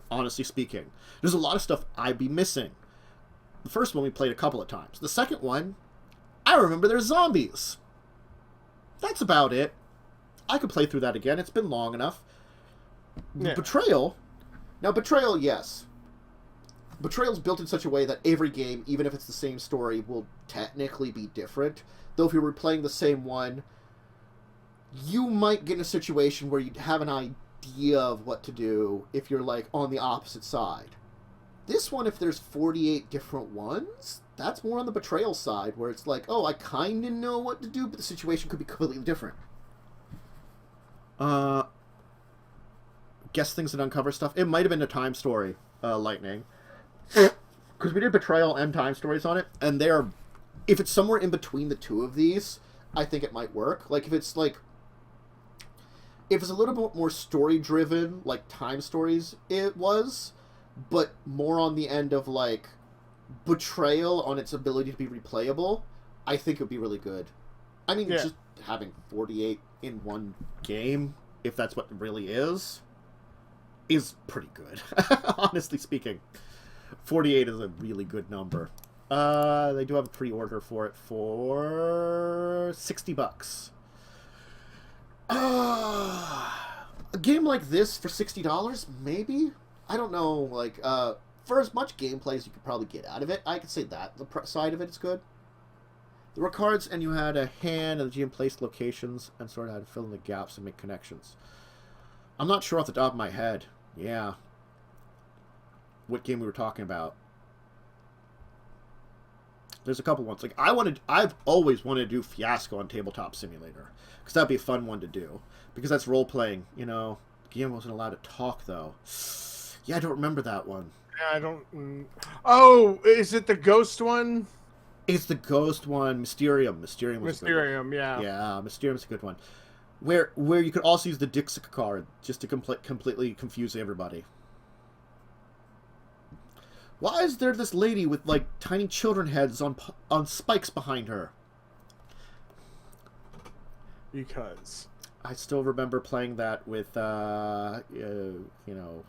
honestly speaking. There's a lot of stuff I'd be missing. The first one we played a couple of times. The second one, I remember there's zombies. That's about it. I could play through that again. It's been long enough. Yeah. Betrayal. Now, Betrayal, yes. Betrayal's built in such a way that every game, even if it's the same story, will technically be different. Though if you're replaying the same one, you might get in a situation where you have an idea of what to do if you're, like, on the opposite side. This one, if there's 48 different ones, that's more on the Betrayal side, where it's like, oh, I kind of know what to do, but the situation could be completely different. Guess things and uncover stuff. It might have been a Time Story, Lightning. Because we did Betrayal and Time Stories on it, and they're... if it's somewhere in between the two of these, I think it might work. Like, if it's, like... if it's a little bit more story-driven, like Time Stories it was, but more on the end of, like, Betrayal on its ability to be replayable, I think it would be really good. I mean, just having 48 in one game, if that's what it really is pretty good. Honestly speaking. 48 is a really good number. They do have a pre-order for it for $60. A game like this for $60, maybe? I don't know, like, for as much gameplay as you could probably get out of it, I could say that. The side of it is good. There were cards, and you had a hand, and the GM placed locations, and sort of had to fill in the gaps and make connections. I'm not sure off the top of my head. Yeah. What game we were talking about. There's a couple ones. Like, I've always wanted to do Fiasco on Tabletop Simulator. Because that'd be a fun one to do. Because that's role-playing, you know. The game wasn't allowed to talk, though. Yeah, I don't remember that one. Yeah, I don't... Oh, is it the Ghost one? It's the Ghost one. Mysterium. Mysterium was a good one. Yeah. Yeah, Mysterium's a good one. Where you could also use the Dixit card just to completely confuse everybody. Why is there this lady with, like, tiny children heads on spikes behind her? Because I still remember playing that with, you know,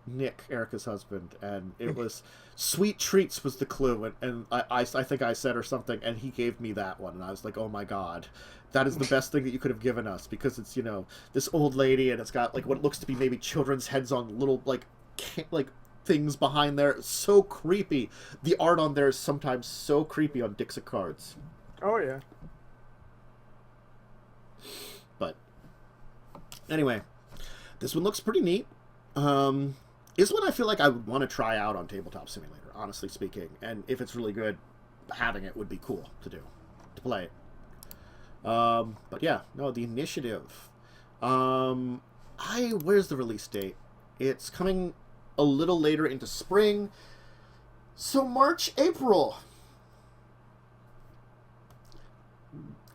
Nick, Erica's husband, and it was Sweet Treats was the clue, and I think I said or something, and he gave me that one, and I was like, oh my god, that is the best thing that you could have given us, because it's, you know, this old lady, and it's got, like, what looks to be maybe children's heads on little, like things behind there. It's so creepy. The art on there is sometimes so creepy on Dixit cards. Oh, yeah. But, anyway, this one looks pretty neat. is what I feel like I would want to try out on Tabletop Simulator, honestly speaking. And if it's really good, having it would be cool to do, to play it. But yeah, no, the initiative. Where's the release date? It's coming a little later into spring. So March, April.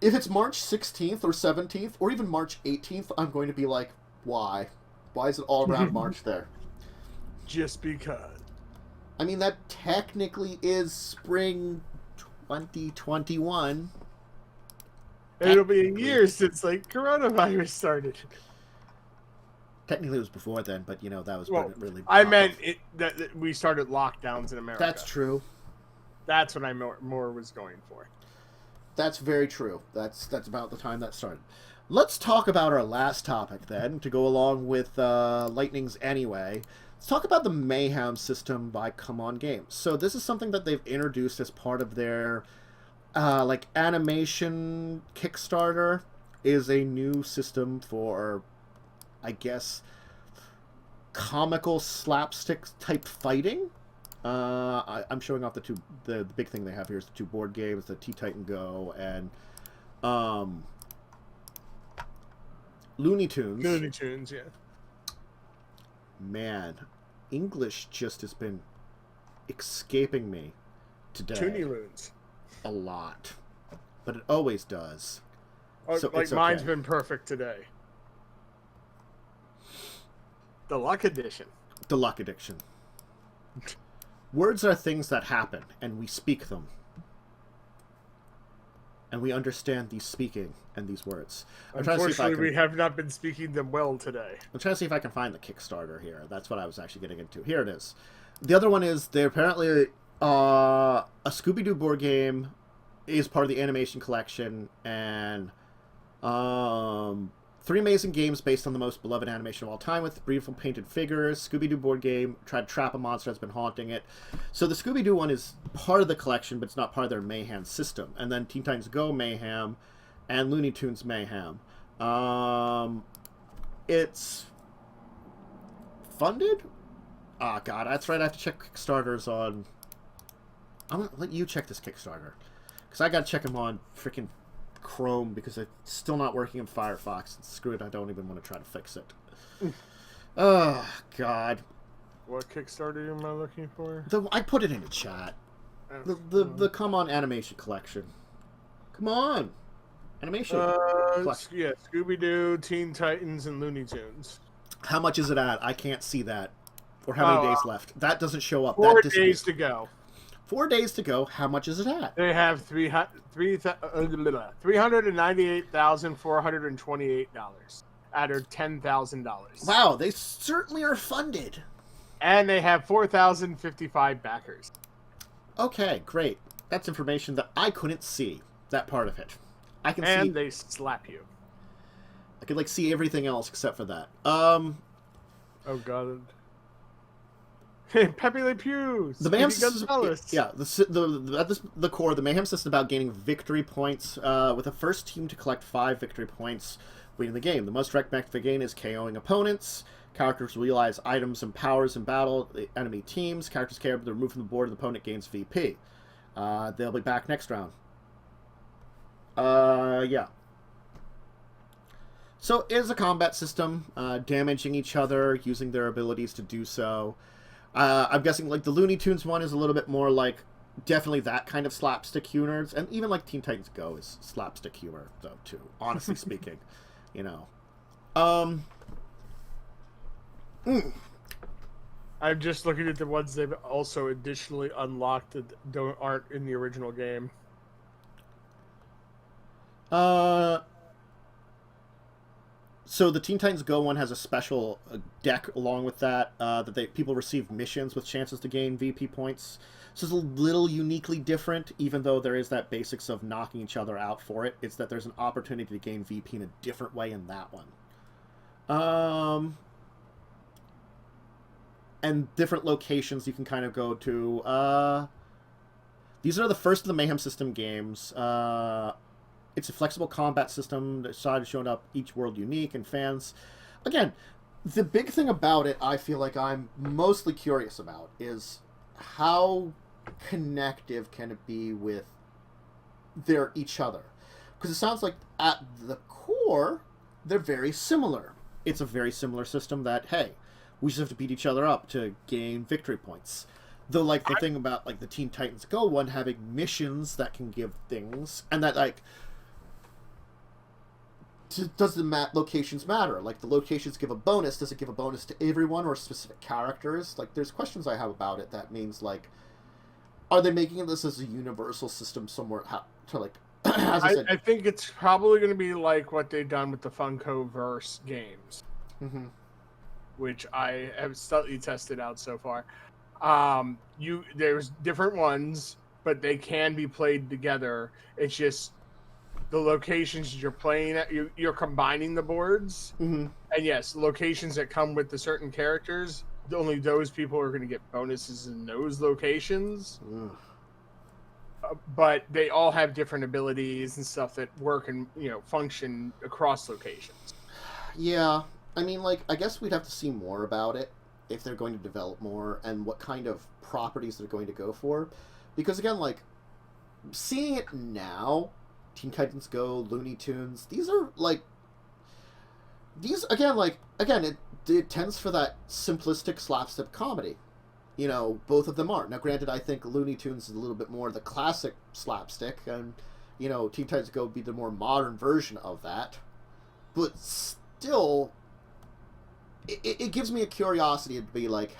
If it's March 16th or 17th, or even March 18th, I'm going to be like, why? Why is it all around March there? Just because. I mean, that technically is spring 2021. It'll be a year since, like, coronavirus started. Technically, it was before then, but, you know, that was really... I meant that we started lockdowns in America. That's true. That's what I more was going for. That's very true. That's about the time that started. Let's talk about our last topic, then, to go along with Lightning's Anyway. Let's talk about the Mayhem system by Cmon Games. So this is something that they've introduced as part of their animation Kickstarter. Is a new system for, I guess, comical slapstick type fighting. I'm showing off the big thing they have here is the two board games, the T-Titan Go and Looney Tunes. Looney Tunes, yeah. Man, English just has been escaping me today. Toony Loons. A lot. But it always does. Oh, so like mine's okay. been perfect today. The Luck Edition. The Luck Edition. Words are things that happen, and we speak them. And we understand these speaking and these words. Unfortunately, we have not been speaking them well today. I'm trying to see if I can find the Kickstarter here. That's what I was actually getting into. Here it is. The other one is, they're apparently a Scooby-Doo board game is part of the animation collection, and 3 amazing games based on the most beloved animation of all time with beautiful painted figures. Scooby-Doo board game, tried to trap a monster that's been haunting it. So the Scooby-Doo one is part of the collection, but it's not part of their Mayhem system. And then Teen Titans Go Mayhem and Looney Tunes Mayhem. It's funded? Oh, God, that's right. I have to check Kickstarters on... I'm going to let you check this Kickstarter. Because I got to check them on freaking Chrome because it's still not working in Firefox. Screw it, I don't even want to try to fix it. Oh, God. What Kickstarter am I looking for? I put it in the chat. The Come On Animation Collection. Come on! Animation collection. Yeah, Scooby-Doo, Teen Titans, and Looney Tunes. How much is it at? I can't see that. Or how many days left. That doesn't show up. 4 days to go. 4 days to go. How much is it at? They have $398,428 out of $10,000. Wow, they certainly are funded. And they have 4,055 backers. Okay, great. That's information that I couldn't see. That part of it. I can see. And they slap you. I could see everything else except for that. Oh God. Pepe Le Pew. The Mayhem system, yeah, the core of the Mayhem system is about gaining victory points, with the first team to collect 5 victory points winning the game. The most direct method to gain is KOing opponents. Characters will utilize items and powers in battle. The enemy teams. Characters can be removed from the board. The opponent gains VP. They'll be back next round. Yeah. So it is a combat system, damaging each other, using their abilities to do so. I'm guessing the Looney Tunes one is a little bit more definitely that kind of slapstick humor, and even Teen Titans Go is slapstick humor though too. Honestly speaking, you know. I'm just looking at the ones they've also additionally unlocked that aren't in the original game. So the Teen Titans Go one has a special deck along with that, people receive missions with chances to gain VP points. So it's a little uniquely different, even though there is that basics of knocking each other out for it. It's that there's an opportunity to gain VP in a different way in that one. And different locations you can kind of go to. These are the first of the Mayhem system games. It's a flexible combat system that is showing up each world unique, and fans, again, The big thing about it, I feel like I'm mostly curious about, is how connective can it be with each other? Because it sounds like at the core, they're very similar. It's a very similar system that, hey, we just have to beat each other up to gain victory points. Though, like, the thing about, like, the Teen Titans Go one having missions that can give things, and that, like, does the locations matter? Like, the locations give a bonus. Does it give a bonus to everyone or specific characters? Like, there's questions I have about it that means, like, are they making this as a universal system somewhere to, like, as I said... I think it's probably going to be like what they've done with the Funko-verse games, which I have slightly tested out so far. There's different ones, but they can be played together. It's just the locations you're playing at, you're combining the boards, and yes, locations that come with the certain characters, only those people are going to get bonuses in those locations. But they all have different abilities and stuff that work and function across locations. Yeah, I mean, like, I guess we'd have to see more about it if they're going to develop more and what kind of properties they're going to go for, because again, like, seeing it now, Teen Titans Go, Looney Tunes, these are like, it tends for that simplistic slapstick comedy. Both of them are. Now, granted, I think Looney Tunes is a little bit more the classic slapstick, and, Teen Titans Go would be the more modern version of that. But still, it gives me a curiosity to be like,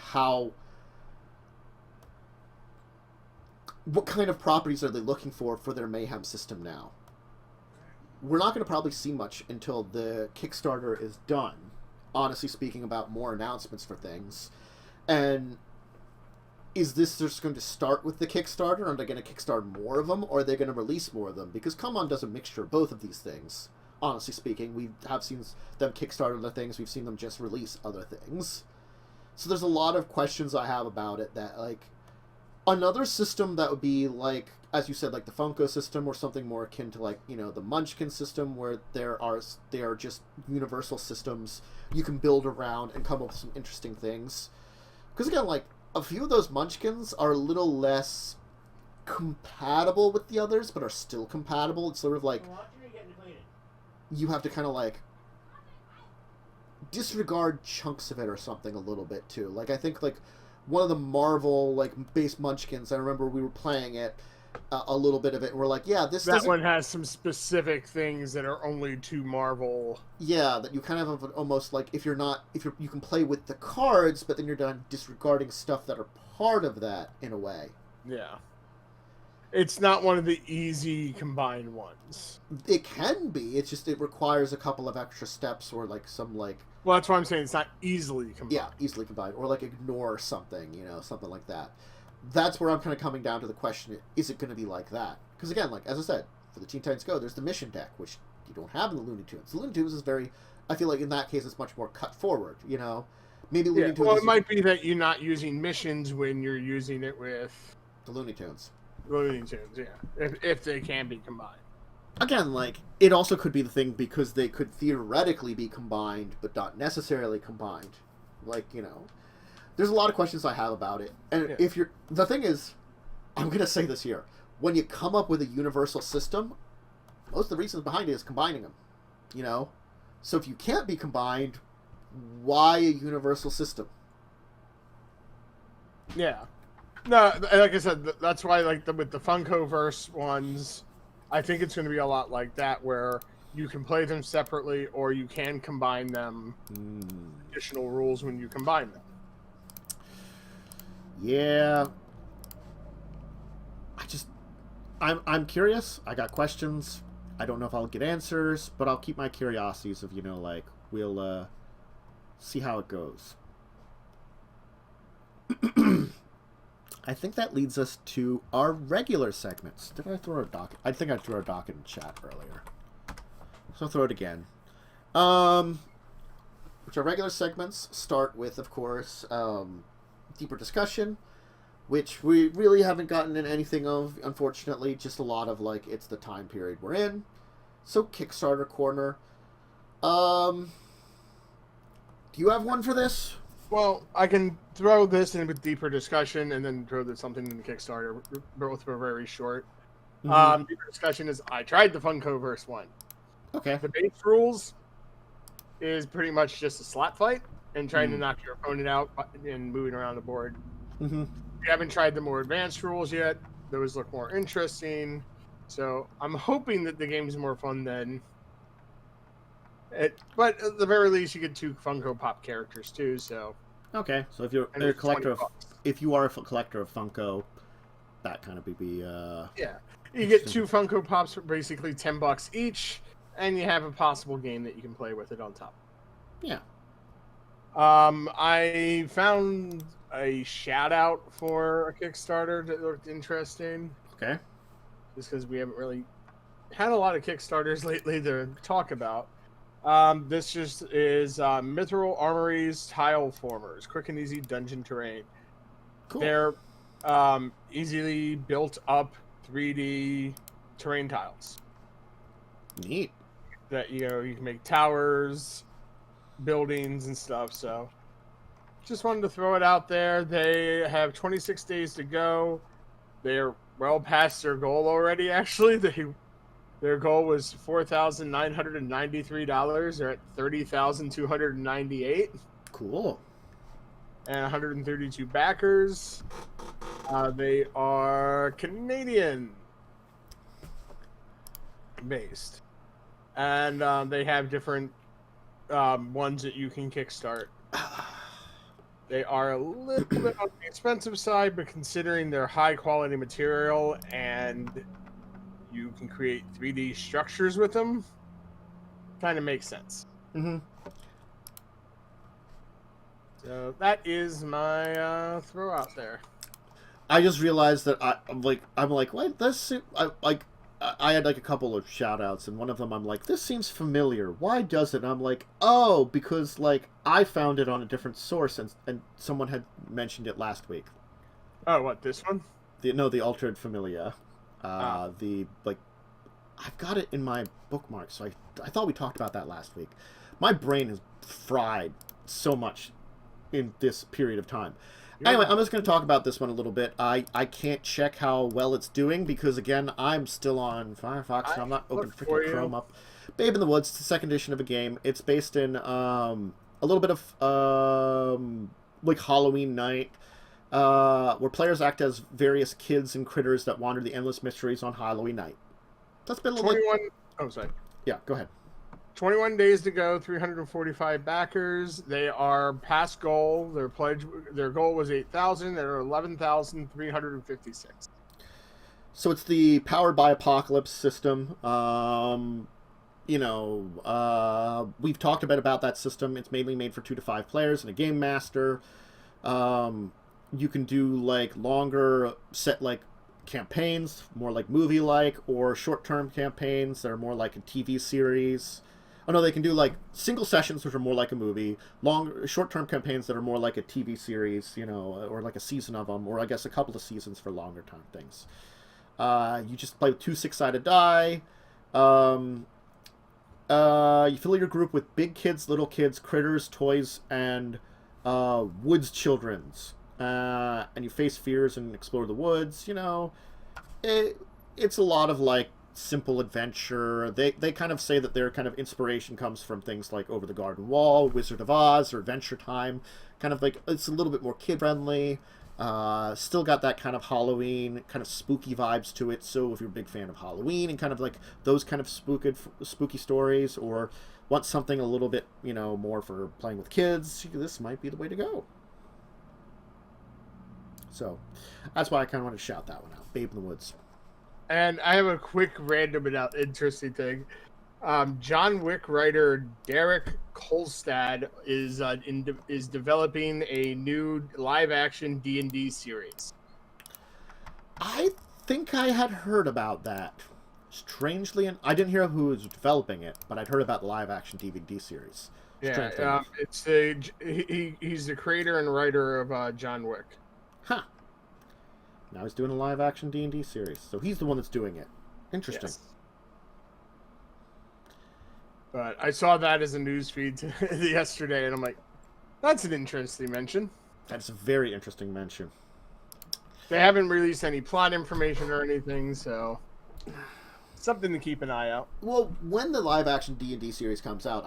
what kind of properties are they looking for their Mayhem system now? We're not going to probably see much until the Kickstarter is done, honestly speaking, about more announcements for things. And is this just going to start with the Kickstarter? Are they going to kickstart more of them, or are they going to release more of them? Because Cmon does a mixture of both of these things. Honestly speaking, we have seen them kickstart other things. We've seen them just release other things. So there's a lot of questions I have about it that, like, another system that would be, like, as you said, like the Funko system or something more akin to, like, the Munchkin system, where they are just universal systems you can build around and come up with some interesting things. Because, again, like, a few of those Munchkins are a little less compatible with the others, but are still compatible. It's sort of like you have to kind of, like, disregard chunks of it or something a little bit, too. Like, I think, like, one of the Marvel, like, base Munchkins, I remember we were playing it, a little bit of it, and we're like, yeah, that one has some specific things that are only to Marvel. Yeah, that you kind of have almost like, you can play with the cards, but then you're done disregarding stuff that are part of that in a way. Yeah. It's not one of the easy combined ones. It can be. It's just, it requires a couple of extra steps or, like, some, like... Well, that's why I'm saying it's not easily combined. Yeah, easily combined. Or, like, ignore something, something like that. That's where I'm kind of coming down to the question, is it going to be like that? Because, again, like, as I said, for the Teen Titans Go, there's the mission deck, which you don't have in the Looney Tunes. The Looney Tunes is very... I feel like in that case, it's much more cut forward, Maybe Looney Tunes... Well, it might be that you're not using missions when you're using it with... the Looney Tunes. Looney Tunes, yeah. If they can be combined. Again, like, it also could be the thing because they could theoretically be combined, but not necessarily combined. Like, there's a lot of questions I have about it. And the thing is, I'm going to say this here. When you come up with a universal system, most of the reasons behind it is combining them. So if you can't be combined, why a universal system? Yeah. No, like I said, that's why, like, with the Funko-verse ones, I think it's going to be a lot like that, where you can play them separately, or you can combine them. Additional rules when you combine them. Yeah. I'm curious. I got questions. I don't know if I'll get answers, but I'll keep my curiosities of, like, we'll see how it goes. I think that leads us to our regular segments. Did I throw a docket? I think I threw a docket in chat earlier. So I'll throw it again. Which our regular segments start with, of course, deeper discussion, which we really haven't gotten in anything of, unfortunately. Just a lot of, like, it's the time period we're in. So Kickstarter corner. Do you have one for this? Well, I can throw this in with deeper discussion and then throw something in the Kickstarter. Both were very short. Deeper discussion is I tried the Funkoverse one. Okay. The base rules is pretty much just a slap fight and trying to knock your opponent out and moving around the board. Mm-hmm. We haven't tried the more advanced rules yet. Those look more interesting. So I'm hoping that the game's more fun than it. But at the very least, you get 2 Funko Pop characters too. So okay. So if you're a collector of, if you are a collector of Funko, that kind of be yeah, you get 2 Funko Pops for basically $10 each, and you have a possible game that you can play with it on top. Yeah. I found a shout out for a Kickstarter that looked interesting. Okay. Just because we haven't really had a lot of Kickstarters lately to talk about. This just is Mithril Armories Tile Formers, quick and easy dungeon terrain. Cool. They're easily built up 3D terrain tiles. Neat. That you can make towers, buildings, and stuff. So, just wanted to throw it out there. They have 26 days to go. They're well past their goal already. Actually, their goal was $4,993. They're at $30,298. Cool. And 132 backers. They are Canadian based, and they have different ones that you can kickstart. They are a little bit on the expensive side, but considering their high quality material and you can create 3D structures with them, kind of makes sense. Mm-hmm. So that is my throw out there. I just realized that I'm like, wait, this I had like a couple of shout outs, and one of them I'm like, this seems familiar. Why does it? And I'm like, oh, because like I found it on a different source, and someone had mentioned it last week. Oh, what, this one? The Altered Familia. The like, I've got it in my bookmarks, so I thought we talked about that last week. My brain is fried so much in this period of time. Anyway, I'm just going to talk about this one a little bit. I can't check how well it's doing because, again, I'm still on Firefox, so I'm not open freaking Chrome up. Babe in the Woods, the second edition of a game. It's based in a little bit of like Halloween night, where players act as various kids and critters that wander the endless mysteries on Halloween night. That's been a little 21. Oh, sorry. Yeah, go ahead. 21 days to go, 345 backers. They are past goal. Their goal was 8,000. They're 11,356. So it's the Powered by Apocalypse system. We've talked a bit about that system. It's mainly made for 2 to 5 players and a game master. You can do like longer set like campaigns, more like movie-like, or short-term campaigns that are more like a TV series. Oh no, they can do like single sessions, which are more like a movie, short-term campaigns that are more like a TV series, or like a season of them, or I guess a couple of seasons for longer time things. You just play with 2 6-sided die. You fill your group with big kids, little kids, critters, toys, and woods children's. And you face fears and explore the woods. It's a lot of like simple adventure. They kind of say that their kind of inspiration comes from things like Over the Garden Wall, Wizard of Oz, or Adventure Time. Kind of like, it's a little bit more kid-friendly. Still got that kind of Halloween, kind of spooky vibes to it. So if you're a big fan of Halloween and kind of like those kind of spooky stories, or want something a little bit, more for playing with kids, this might be the way to go. So that's why I kind of want to shout that one out. Babe in the Woods. And I have a quick random but interesting thing. John Wick writer Derek Kolstad is developing a new live-action D&D series. I think I had heard about that. Strangely, I didn't hear who was developing it, but I'd heard about the live-action DVD series. Yeah, he's the creator and writer of John Wick. Huh. Now he's doing a live-action D&D series, so he's the one that's doing it. Interesting. Yes. But I saw that as a news feed yesterday, and I'm like, That's an interesting mention. That's a very interesting mention. They haven't released any plot information or anything, so something to keep an eye out. Well, when the live-action D&D series comes out,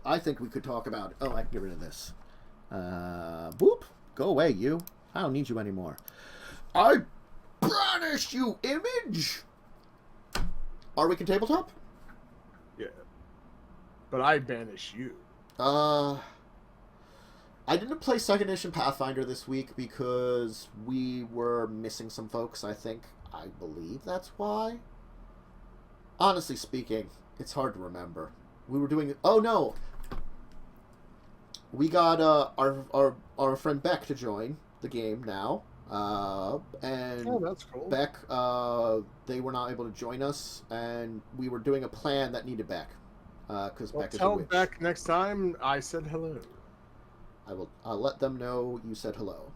I think we could talk about... Oh, I can get rid of this. Boop. Go away, you. I don't need you anymore. I banish you, image! Are we can tabletop? Yeah. But I banish you. I didn't play 2nd edition Pathfinder this week because we were missing some folks, I believe that's why. Honestly speaking, it's hard to remember. We were doing... Oh, no! We got our friend Beck to join the game now. And oh, that's cool. Beck, they were not able to join us, and we were doing a plan that needed Beck. Because Beck is a witch. Tell Beck next time I said hello. I'll let them know you said hello.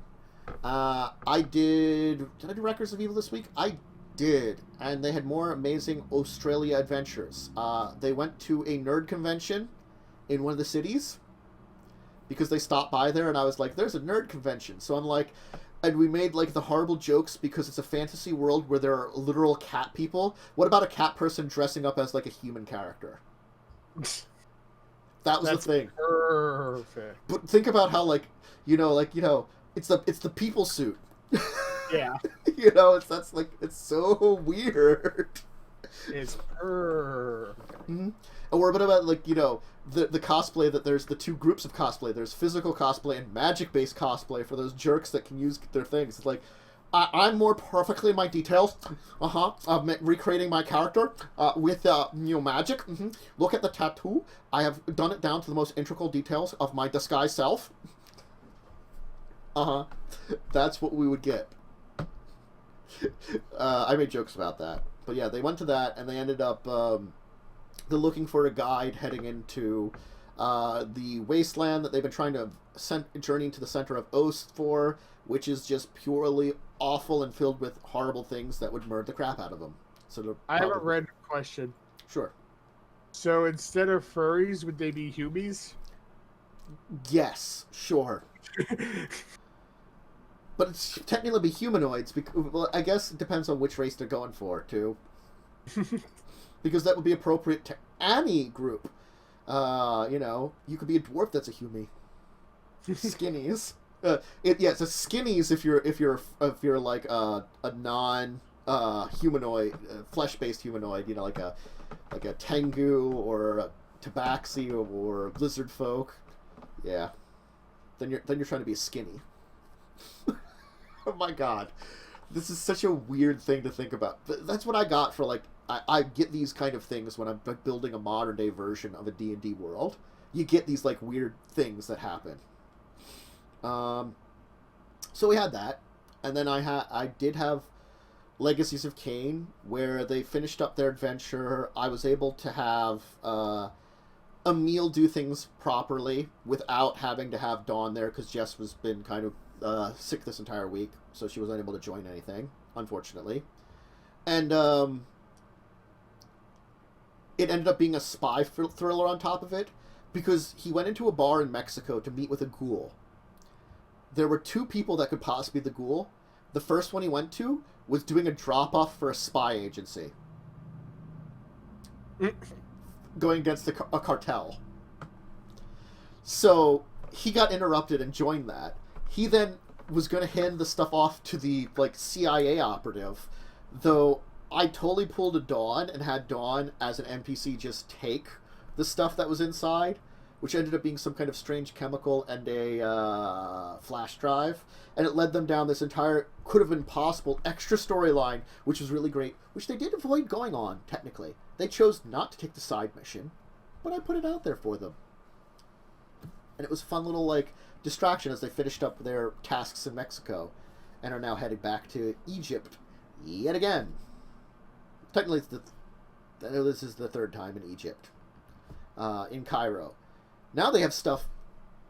Did I do Records of Evil this week? I did, and they had more amazing Australia adventures. They went to a nerd convention in one of the cities because they stopped by there, and I was like, there's a nerd convention. So I'm like, and we made like the horrible jokes because it's a fantasy world where there are literal cat people. What about a cat person dressing up as like a human character? That was the thing. Perfect. But think about how it's the people suit. Yeah. It's so weird. It's perfect. Mm-hmm. And what about the cosplay that there's the two groups of cosplay. There's physical cosplay and magic-based cosplay for those jerks that can use their things. It's like, I'm more perfectly in my details. I'm recreating my character with magic. Mm-hmm. Look at the tattoo. I have done it down to the most integral details of my disguised self. That's what we would get. I made jokes about that. But yeah, they went to that, and they ended up... they're looking for a guide heading into the wasteland that they've been trying to journey into the center of Ost for, which is just purely awful and filled with horrible things that would murder the crap out of them. So I have a red question. Sure. So instead of furries, would they be hubies? Yes, sure. But it's technically be humanoids. Well, I guess it depends on which race they're going for, too. Because that would be appropriate to any group. You could be a dwarf that's a humie. Skinnies. It's a skinnies if you're like a non humanoid, flesh-based humanoid. Like a Tengu or a Tabaxi or lizard folk. Yeah. Then you're trying to be a skinny. Oh my god, this is such a weird thing to think about. But that's what I got for I get these kind of things when I'm building a modern day version of a D&D world. You get these weird things that happen. So we had that, and then I did have Legacies of Kain, where they finished up their adventure. I was able to have Emil do things properly without having to have Dawn there, because Jess was been kind of sick this entire week, so she was unable to join anything, unfortunately. And it ended up being a spy thriller on top of it, because he went into a bar in Mexico to meet with a ghoul. There were two people that could possibly be the ghoul. The first one he went to was doing a drop-off for a spy agency. Going against a cartel. So he got interrupted and joined that. He then was going to hand the stuff off to the CIA operative, though I totally pulled a Dawn and had Dawn as an NPC just take the stuff that was inside, which ended up being some kind of strange chemical and a flash drive, and it led them down this entire, could have been possible, extra storyline, which was really great, which they did avoid going on, technically. They chose not to take the side mission, but I put it out there for them. And it was a fun little, distraction as they finished up their tasks in Mexico and are now headed back to Egypt yet again. Technically, I know this is the third time in Egypt, in Cairo. Now they have stuff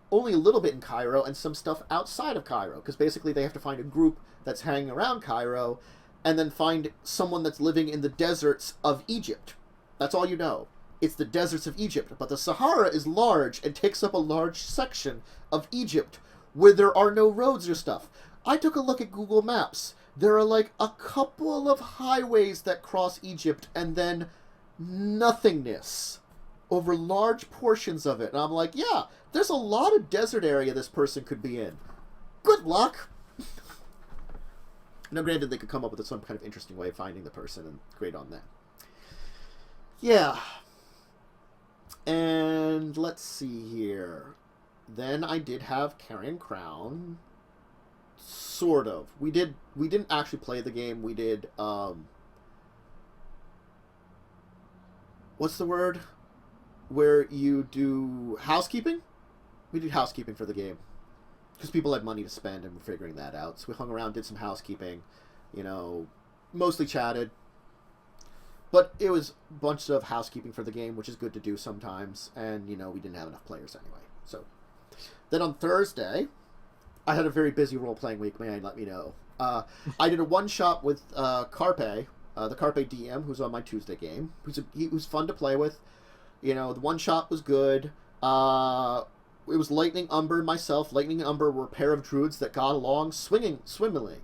only a little bit in Cairo and some stuff outside of Cairo, because basically they have to find a group that's hanging around Cairo and then find someone that's living in the deserts of Egypt. That's all you know. it's the deserts of Egypt. But the Sahara is large and takes up a large section of Egypt where there are no roads or stuff. I took a look at Google Maps. There are like a couple of highways that cross Egypt and then nothingness over large portions of it. And I'm like, yeah, there's a lot of desert area this person could be in. Good luck. Now, granted, they could come up with some kind of interesting way of finding the person, and great on that. Yeah. And let's see here. Then I did have Carrion Crown. Sort of. We didn't actually play the game. We did, what's the word? Where you do housekeeping? We did housekeeping for the game. Because people had money to spend, and we're figuring that out. So we hung around, did some housekeeping, mostly chatted. But it was a bunch of housekeeping for the game, which is good to do sometimes. And, we didn't have enough players anyway. So then on Thursday, I had a very busy role-playing week, may I let me know. I did a one-shot with Carpe, the Carpe DM, who's on my Tuesday game. He was fun to play with. The one-shot was good. It was Lightning, Umbra, and myself. Lightning and Umbra were a pair of druids that got along swimmingly.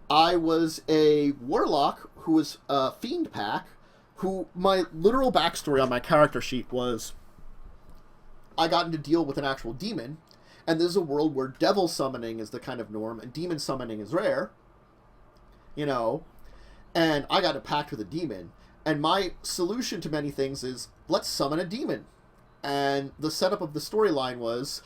I was a warlock who was a fiend pack, who my literal backstory on my character sheet was I got into deal with an actual demon, and there's a world where devil summoning is the kind of norm, and demon summoning is rare, and I got a pact with a demon, and my solution to many things is, let's summon a demon. And the setup of the storyline was,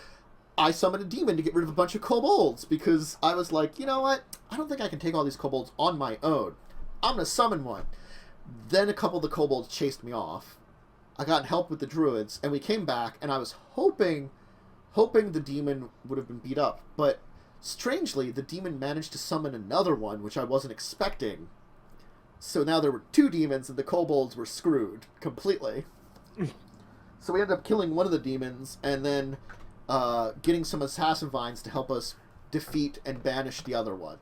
I summoned a demon to get rid of a bunch of kobolds, because I was like, you know what? I don't think I can take all these kobolds on my own. I'm going to summon one. Then a couple of the kobolds chased me off. I got help with the druids, and we came back, and I was hoping the demon would have been beat up. But strangely, the demon managed to summon another one, which I wasn't expecting. So now there were two demons, and the kobolds were screwed completely. So we ended up killing one of the demons, and then getting some assassin vines to help us defeat and banish the other one.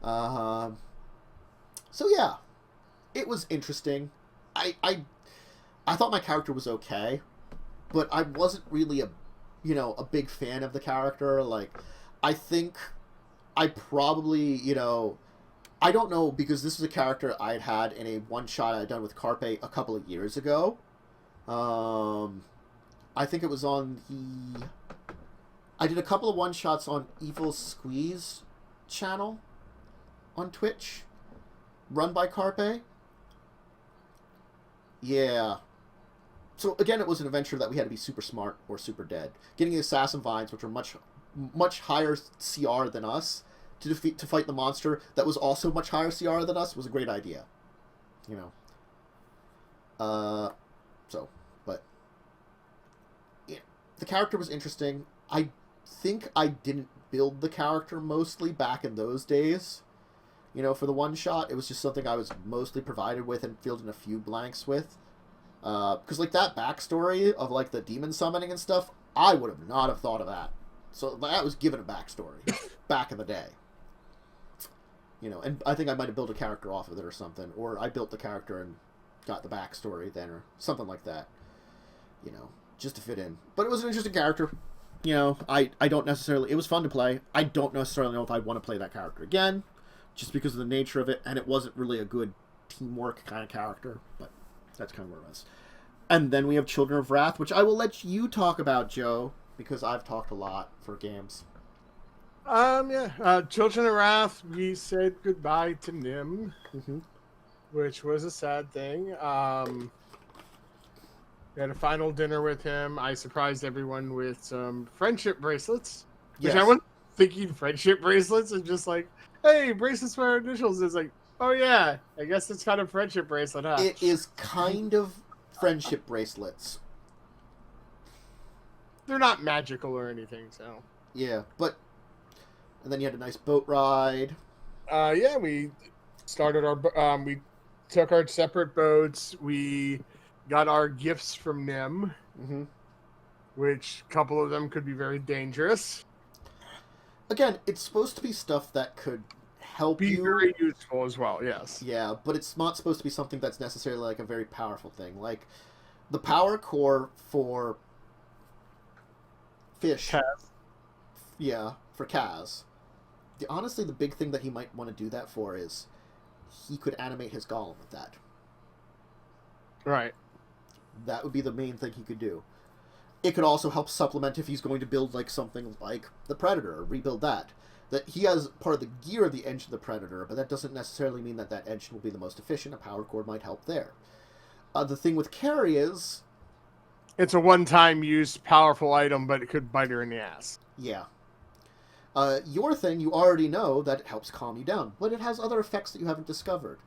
So yeah, it was interesting. I thought my character was okay, but I wasn't really a big fan of the character. Like, I think I probably, I don't know, because this is a character I'd had in a one-shot I'd done with Carpe a couple of years ago. I think it was on I did a couple of one-shots on Evil Squeeze channel on Twitch, run by Carpe. Yeah. So again, it was an adventure that we had to be super smart or super dead. Getting the assassin vines, which are much higher CR than us, to fight the monster that was also much higher CR than us, was a great idea. But yeah, the character was interesting. I think I didn't build the character mostly back in those days. For the one shot, it was just something I was mostly provided with and filled in a few blanks with. Because like that backstory of like the demon summoning and stuff, I would have not have thought of that. So that was given a backstory back in the day. And I think I might have built a character off of it or something, or I built the character and got the backstory then, or something like that. Just to fit in. But it was an interesting character. I don't necessarily... It was fun to play. I don't necessarily know if I'd want to play that character again, just because of the nature of it, and it wasn't really a good teamwork kind of character, but that's kind of where it was. And then we have Children of Wrath, which I will let you talk about, Joe, because I've talked a lot for games. Children of Wrath, we said goodbye to Nim, which was a sad thing. We had a final dinner with him. I surprised everyone with some friendship bracelets, which I wasn't thinking friendship bracelets, and just like, hey, bracelets for our initials. It's like, oh yeah, I guess it's kind of friendship bracelet, huh? It is kind of friendship bracelets. They're not magical or anything, so. Yeah, but... And then you had a nice boat ride. We started our... we took our separate boats. We got our gifts from Nim, which a couple of them could be very dangerous. Again, it's supposed to be stuff that could help be you. very useful as well. Yes. Yeah, but it's not supposed to be something that's necessarily like a very powerful thing. Like the power core for fish. Kaz. Yeah, for Kaz. Honestly, the big thing that he might want to do that for is he could animate his golem with that. Right. That would be the main thing he could do. It could also help supplement if he's going to build like something like the Predator, or rebuild that. That he has part of the gear of the engine of the Predator, but that doesn't necessarily mean that that engine will be the most efficient. A power core might help there. The thing with Carry is... It's a one-time use powerful item, but it could bite her in the ass. Yeah. Your thing, you already know that it helps calm you down, but it has other effects that you haven't discovered.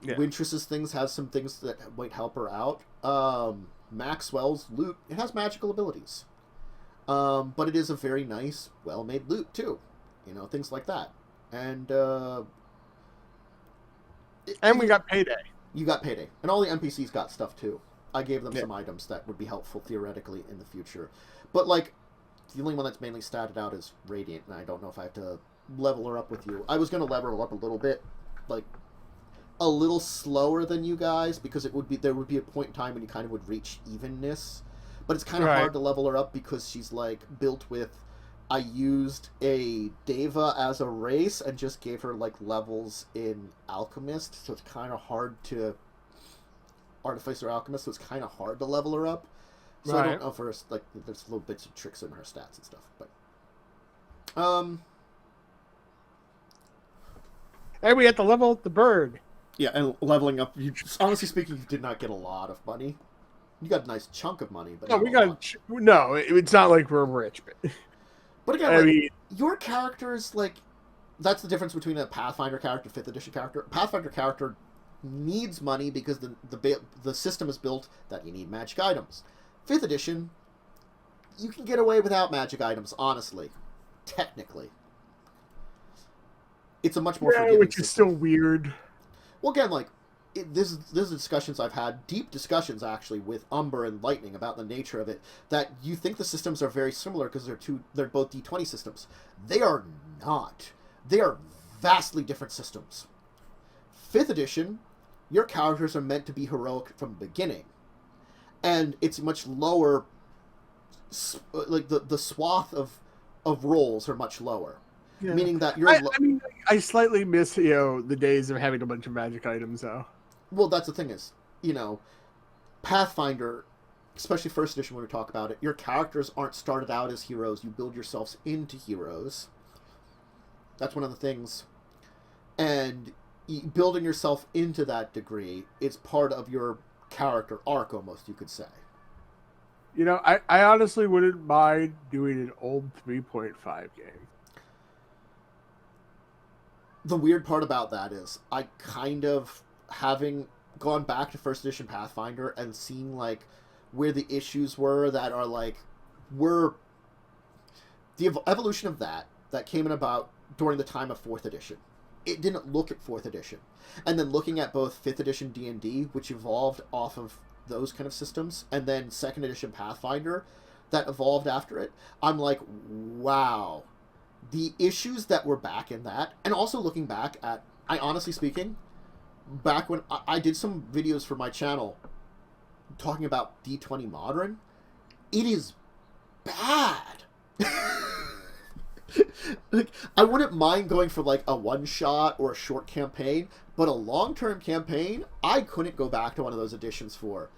Yeah. Wintress's things has some things that might help her out. Maxwell's loot, it has magical abilities. But it is a very nice, well-made loot, too. You know, things like that. And we got Payday. You got Payday. And all the NPCs got stuff, too. I gave them some items that would be helpful, theoretically, in the future. But, like, the only one that's mainly statted out is Radiant, and I don't know if I have to level her up with you. I was going to level her up a little bit, like, a little slower than you guys, because there would be a point in time when you kind of would reach evenness. But it's kind of hard to level her up because she's, like, built with... I used a Deva as a race and just gave her, like, levels in Alchemist, so it's kind of hard to... Artificer Alchemist, so it's kind of hard to level her up. So I don't know if there's, like, there's little bits of tricks in her stats and stuff, but... Hey, we have to level the bird. Yeah, and leveling up, honestly speaking, you did not get a lot of money. You got a nice chunk of money, but no, it's not like we're rich, but again, your characters, like, that's the difference between a Pathfinder character and 5th edition character. A Pathfinder character needs money because the system is built that you need magic items. 5th edition, you can get away without magic items, honestly. Technically. It's a much more forgiving which system. Is still weird. Well, again, like, this is discussions I've had, deep discussions, actually, with Umbra and Lightning about the nature of it, that you think the systems are very similar because they're both D20 systems. They are not. They are vastly different systems. 5th edition, your characters are meant to be heroic from the beginning. And it's much lower, like, the swath of rolls are much lower. Yeah. Meaning that you're... I slightly miss, the days of having a bunch of magic items, though. Well, that's the thing is, Pathfinder, especially 1st edition when we talk about it, your characters aren't started out as heroes. You build yourselves into heroes. That's one of the things. And building yourself into that degree is part of your character arc, almost, you could say. I honestly wouldn't mind doing an old 3.5 game. The weird part about that is I kind of, having gone back to 1st edition Pathfinder and seen, like, where the issues were that are, like, were the evolution of that came in about during the time of 4th edition. It didn't look at 4th edition. And then looking at both 5th edition D&D, which evolved off of those kind of systems, and then 2nd edition Pathfinder that evolved after it, I'm like, wow. The issues that were back in that, and also looking back at, I honestly speaking, back when I did some videos for my channel talking about D20 Modern, it is bad. Like, I wouldn't mind going for, like, a one-shot or a short campaign, but a long-term campaign, I couldn't go back to one of those editions for.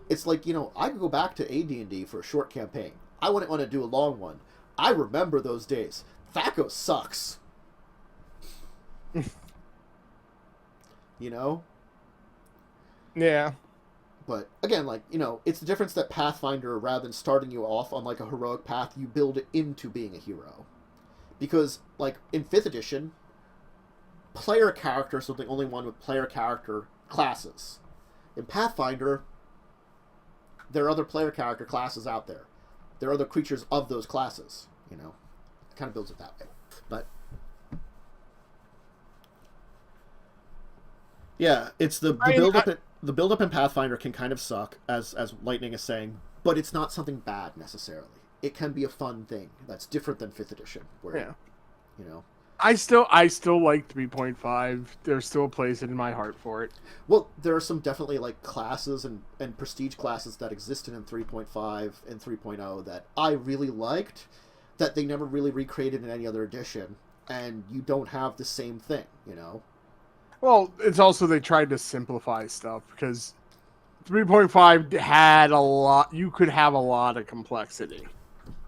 It's like, I could go back to AD&D for a short campaign. I wouldn't want to do a long one. I remember those days. THAC0 sucks. Yeah. But, again, like, it's the difference that Pathfinder, rather than starting you off on, like, a heroic path, you build it into being a hero. Because, like, in 5th edition, player characters are the only one with player character classes. In Pathfinder, there are other player character classes out there. There are other creatures of those classes, It kind of builds it that way. But yeah, it's the build up in Pathfinder can kind of suck, as Lightning is saying, but it's not something bad necessarily. It can be a fun thing that's different than 5th edition. Where, I still like 3.5. There's still a place in my heart for it. Well, there are some definitely like classes and prestige classes that existed in 3.5 and 3.0 that I really liked that they never really recreated in any other edition, and you don't have the same thing, you know? Well, it's also they tried to simplify stuff because 3.5 had a lot. You could have a lot of complexity.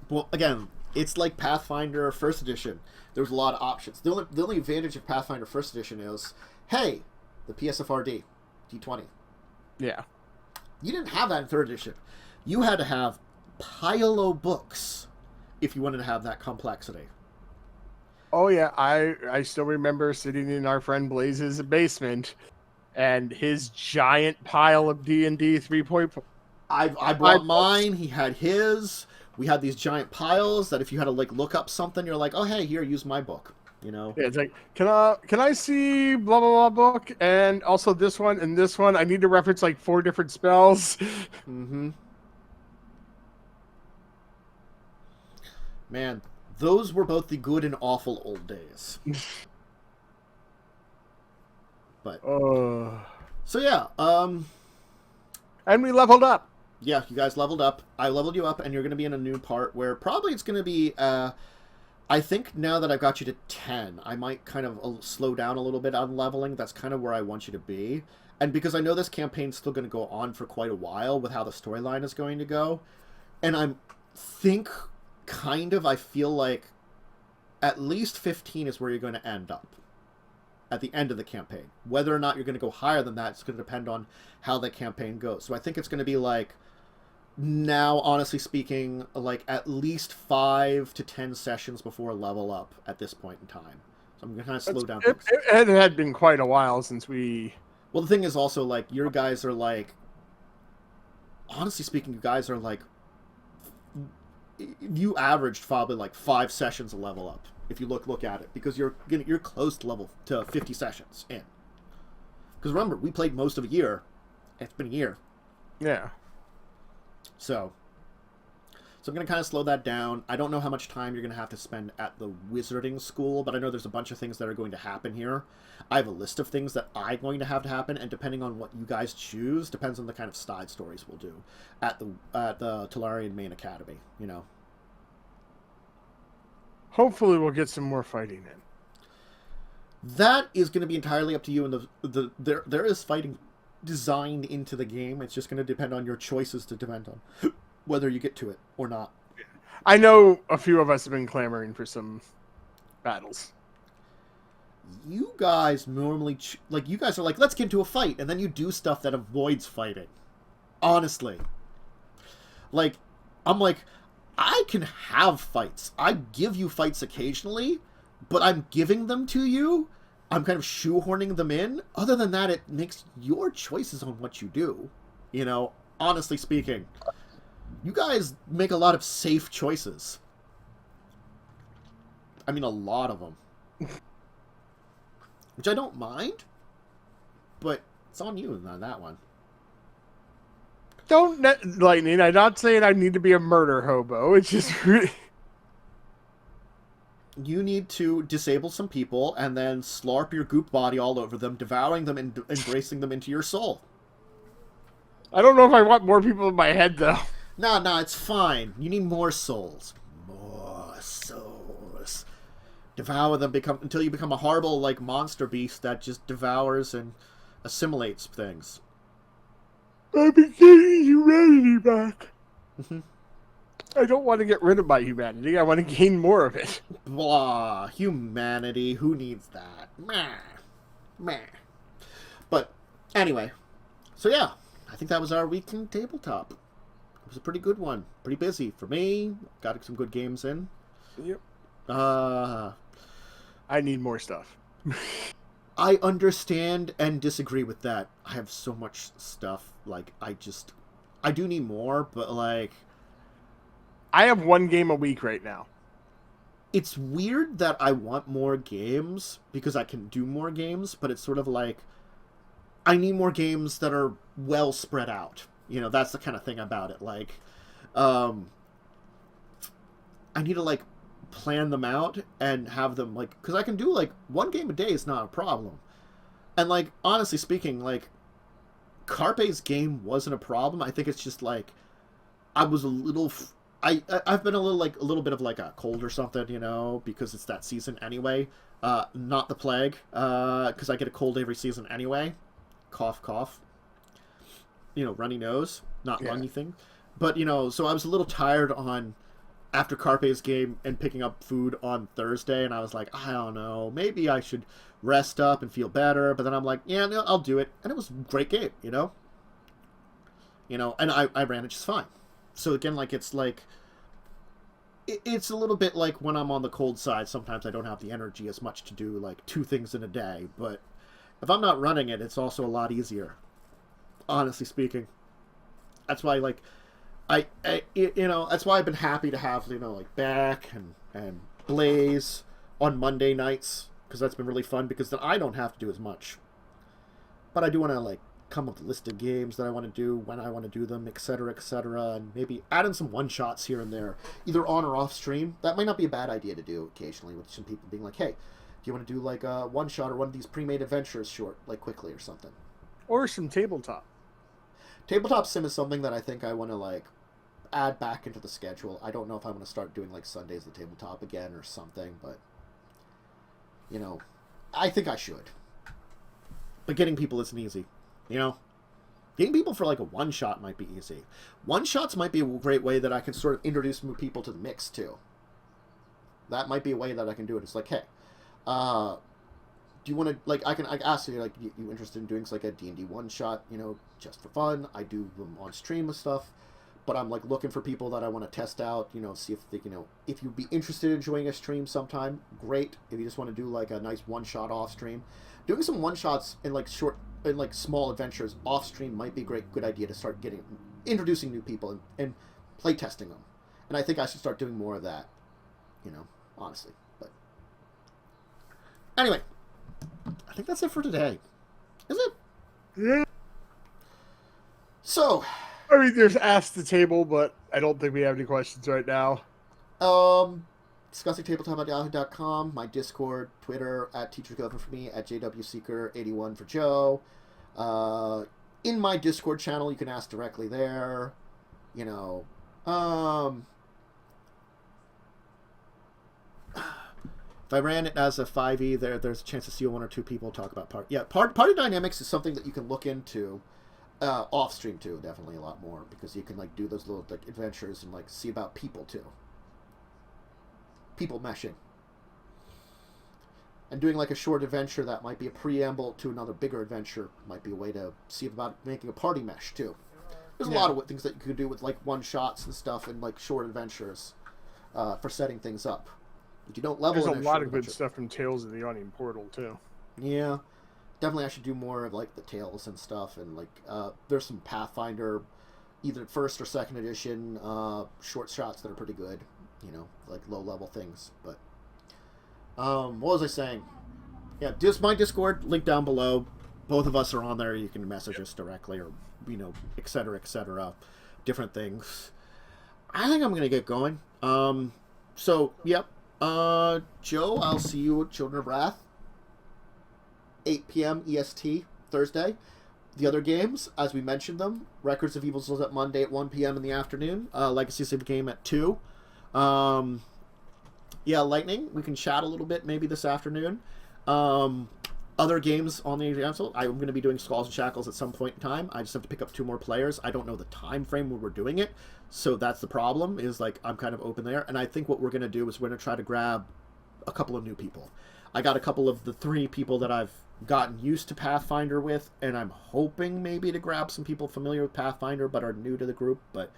Well, again, it's like Pathfinder First Edition. There's a lot of options. The only advantage of Pathfinder First Edition is, hey, the PSFRD, D20. Yeah. You didn't have that in Third Edition. You had to have pile of books if you wanted to have that complexity. Oh yeah, I still remember sitting in our friend Blaze's basement, and his giant pile of D&D 3.5. I brought mine. He had his. We had these giant piles that if you had to like look up something, you're like, oh hey, here, use my book. You know? Yeah, it's like, can I see blah blah blah book and also this one and this one? I need to reference like 4 different spells. Mm-hmm. Man, those were both the good and awful old days. But so yeah, and we leveled up. Yeah, you guys leveled up. I leveled you up, and you're going to be in a new part where probably it's going to be, I think now that I've got you to 10, I might kind of slow down a little bit on leveling. That's kind of where I want you to be. And because I know this campaign's still going to go on for quite a while with how the storyline is going to go, and I feel like at least 15 is where you're going to end up at the end of the campaign. Whether or not you're going to go higher than that, it's going to depend on how the campaign goes. So I think it's going to be like, now, honestly speaking, like at least 5 to 10 sessions before level up at this point in time. So I'm going to kind of slow down things. It had been quite a while since we... Well, the thing is also, like, your guys are like... Honestly speaking, you guys are like... You averaged probably like 5 sessions of level up, if you look at it. Because you're close to 50 sessions in. Because remember, we played most of a year. It's been a year. Yeah. So I'm going to kind of slow that down. I don't know how much time you're going to have to spend at the wizarding school, but I know there's a bunch of things that are going to happen here. I have a list of things that I'm going to have to happen, and depending on what you guys choose, depends on the kind of side stories we'll do at the Tolarian Main Academy, you know. Hopefully we'll get some more fighting in. That is going to be entirely up to you, and there is fighting designed into the game. It's just going to depend on your choices to depend on whether you get to it or not. I know a few of us have been clamoring for some battles. You guys normally you guys are like, let's get into a fight, and then you do stuff that avoids fighting. Honestly, like, I'm like, I can have fights. I give you fights occasionally, but I'm giving them to you. I'm kind of shoehorning them in. Other than that, it makes your choices on what you do. You know, honestly speaking, you guys make a lot of safe choices. I mean, a lot of them. Which I don't mind, but it's on you on that one. Lightning, I'm not saying I need to be a murder hobo. It's just... You need to disable some people and then slurp your goop body all over them, devouring them and embracing them into your soul. I don't know if I want more people in my head, though. Nah, it's fine. You need more souls. More souls. Devour them until you become a horrible, like, monster beast that just devours and assimilates things. I'm getting humanity back. Mm-hmm. I don't want to get rid of my humanity. I want to gain more of it. Blah. Humanity. Who needs that? Meh. But, anyway. So, yeah. I think that was our week in tabletop. It was a pretty good one. Pretty busy for me. Got some good games in. Yep. I need more stuff. I understand and disagree with that. I have so much stuff. Like, I do need more, but, like... I have 1 game a week right now. It's weird that I want more games because I can do more games, but it's sort of like I need more games that are well spread out. You know, that's the kind of thing about it. Like, I need to, like, plan them out and have them, like, because I can do, like, one game a day is not a problem. And, like, honestly speaking, like, Carpe's game wasn't a problem. I think it's just, like, I was a little... I've been a little bit of, like, a cold or something, you know, because it's that season anyway. Not the plague, because I get a cold every season anyway. Cough, cough. You know, runny nose, not lungy thing. But, you know, so I was a little tired after Carpe's game and picking up food on Thursday, and I was like, I don't know, maybe I should rest up and feel better. But then I'm like, yeah, no, I'll do it. And it was a great game, you know? You know, and I ran it just fine. So again, like, it's like, it's a little bit like when I'm on the cold side, sometimes I don't have the energy as much to do, like, 2 things in a day. But if I'm not running it, it's also a lot easier, honestly speaking. That's why, like, you know, that's why I've been happy to have, you know, like, Beck and Blaze on Monday nights, because that's been really fun, because then I don't have to do as much. But I do want to, like, come up with a list of games that I want to do, when I want to do them, etc., and maybe add in some one-shots here and there, either on or off stream. That might not be a bad idea to do occasionally, with some people being like, hey, do you want to do, like, a one-shot or one of these pre-made adventures short, like, quickly or something? Or some tabletop. Tabletop sim is something that I think I want to, like, add back into the schedule. I don't know if I'm going to start doing, like, Sundays at the tabletop again or something, but, you know, I think I should. But getting people isn't easy, you know? Getting people for, like, a one-shot might be easy. One-shots might be a great way that I can sort of introduce new people to the mix, too. That might be a way that I can do it. It's like, hey, do you want to, like, I ask you, like, you interested in doing, like, a D&D one-shot, you know, just for fun? I do them on stream and stuff, but I'm, like, looking for people that I want to test out, you know, see if they, you know, if you'd be interested in joining a stream sometime, great. If you just want to do, like, a nice one-shot off-stream, doing some one-shots in, like, small adventures off-stream might be a good idea to start introducing new people and play testing them. And I think I should start doing more of that, you know, honestly. But anyway, I think that's it for today. Is it? Yeah. So, I mean, there's Ask the Table, but I don't think we have any questions right now. Discussing Tabletop at yahoo.com, my Discord, Twitter, at TeacherGovern for me, at JWSeeker81 for Joe. In my Discord channel, you can ask directly there. You know, if I ran it as a 5e, there's a chance to see 1 or 2 people talk about party dynamics is something that you can look into off stream too, definitely a lot more, because you can, like, do those little, like, adventures and, like, see about people too. People meshing. And doing, like, a short adventure that might be a preamble to another bigger adventure might be a way to see about making a party mesh too. There's a lot of things that you could do with, like, one-shots and stuff and, like, short adventures for setting things up. But you don't level. There's a lot of good stuff from Tales of the Onion Portal too. Yeah, definitely I should do more of, like, the Tales and stuff, and, like, there's some Pathfinder, either 1st or 2nd edition short shots that are pretty good, you know, like low-level things. But what was I saying? Yeah, just my Discord, link down below. Both of us are on there. You can message us directly, or, you know, etc., different things. I think I'm gonna get going. So, yep. Joe, I'll see you at Children of Wrath, 8 p.m. EST, Thursday. The other games, as we mentioned them, Records of Evil Souls at Monday at 1 p.m. in the afternoon, Legacy of Game at 2. Yeah, Lightning, we can chat a little bit maybe this afternoon. Other games on the console, I'm going to be doing Skulls and Shackles at some point in time. I just have to pick up 2 more players. I don't know the time frame where we're doing it, so that's the problem, is, like, I'm kind of open there. And I think what we're going to do is we're going to try to grab a couple of new people. I got a couple of the 3 people that I've gotten used to Pathfinder with, and I'm hoping maybe to grab some people familiar with Pathfinder but are new to the group. But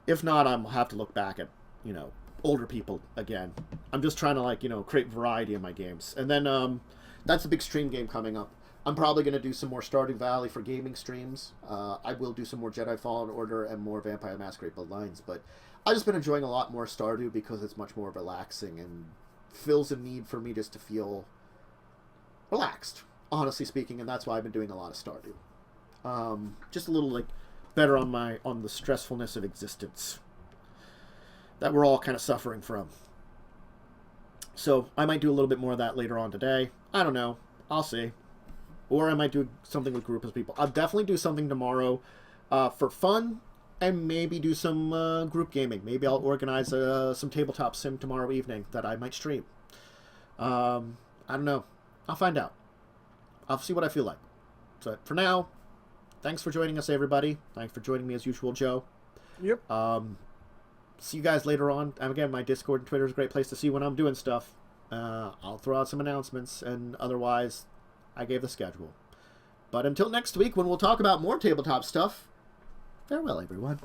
if not, I'll have to look back at, you know, older people again. I'm just trying to, like, you know, create variety in my games. And then that's a big stream game coming up. I'm probably going to do some more Stardew Valley for gaming streams. I will do some more Jedi Fallen Order and more Vampire Masquerade Bloodlines, but I've just been enjoying a lot more Stardew because it's much more relaxing and fills a need for me just to feel relaxed, honestly speaking, and that's why I've been doing a lot of Stardew. Just a little, like, better on the stressfulness of existence that we're all kind of suffering from. So I might do a little bit more of that later on today. I don't know. I'll see. Or I might do something with a group of people. I'll definitely do something tomorrow for fun, and maybe do some group gaming. Maybe I'll organize some tabletop sim tomorrow evening that I might stream. I don't know. I'll find out. I'll see what I feel like. So for now, thanks for joining us, everybody. Thanks for joining me as usual, Joe. Yep. See you guys later on. And again, my Discord and Twitter is a great place to see when I'm doing stuff. I'll throw out some announcements, and otherwise, I gave the schedule. But until next week, when we'll talk about more tabletop stuff, farewell, everyone.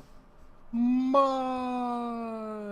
My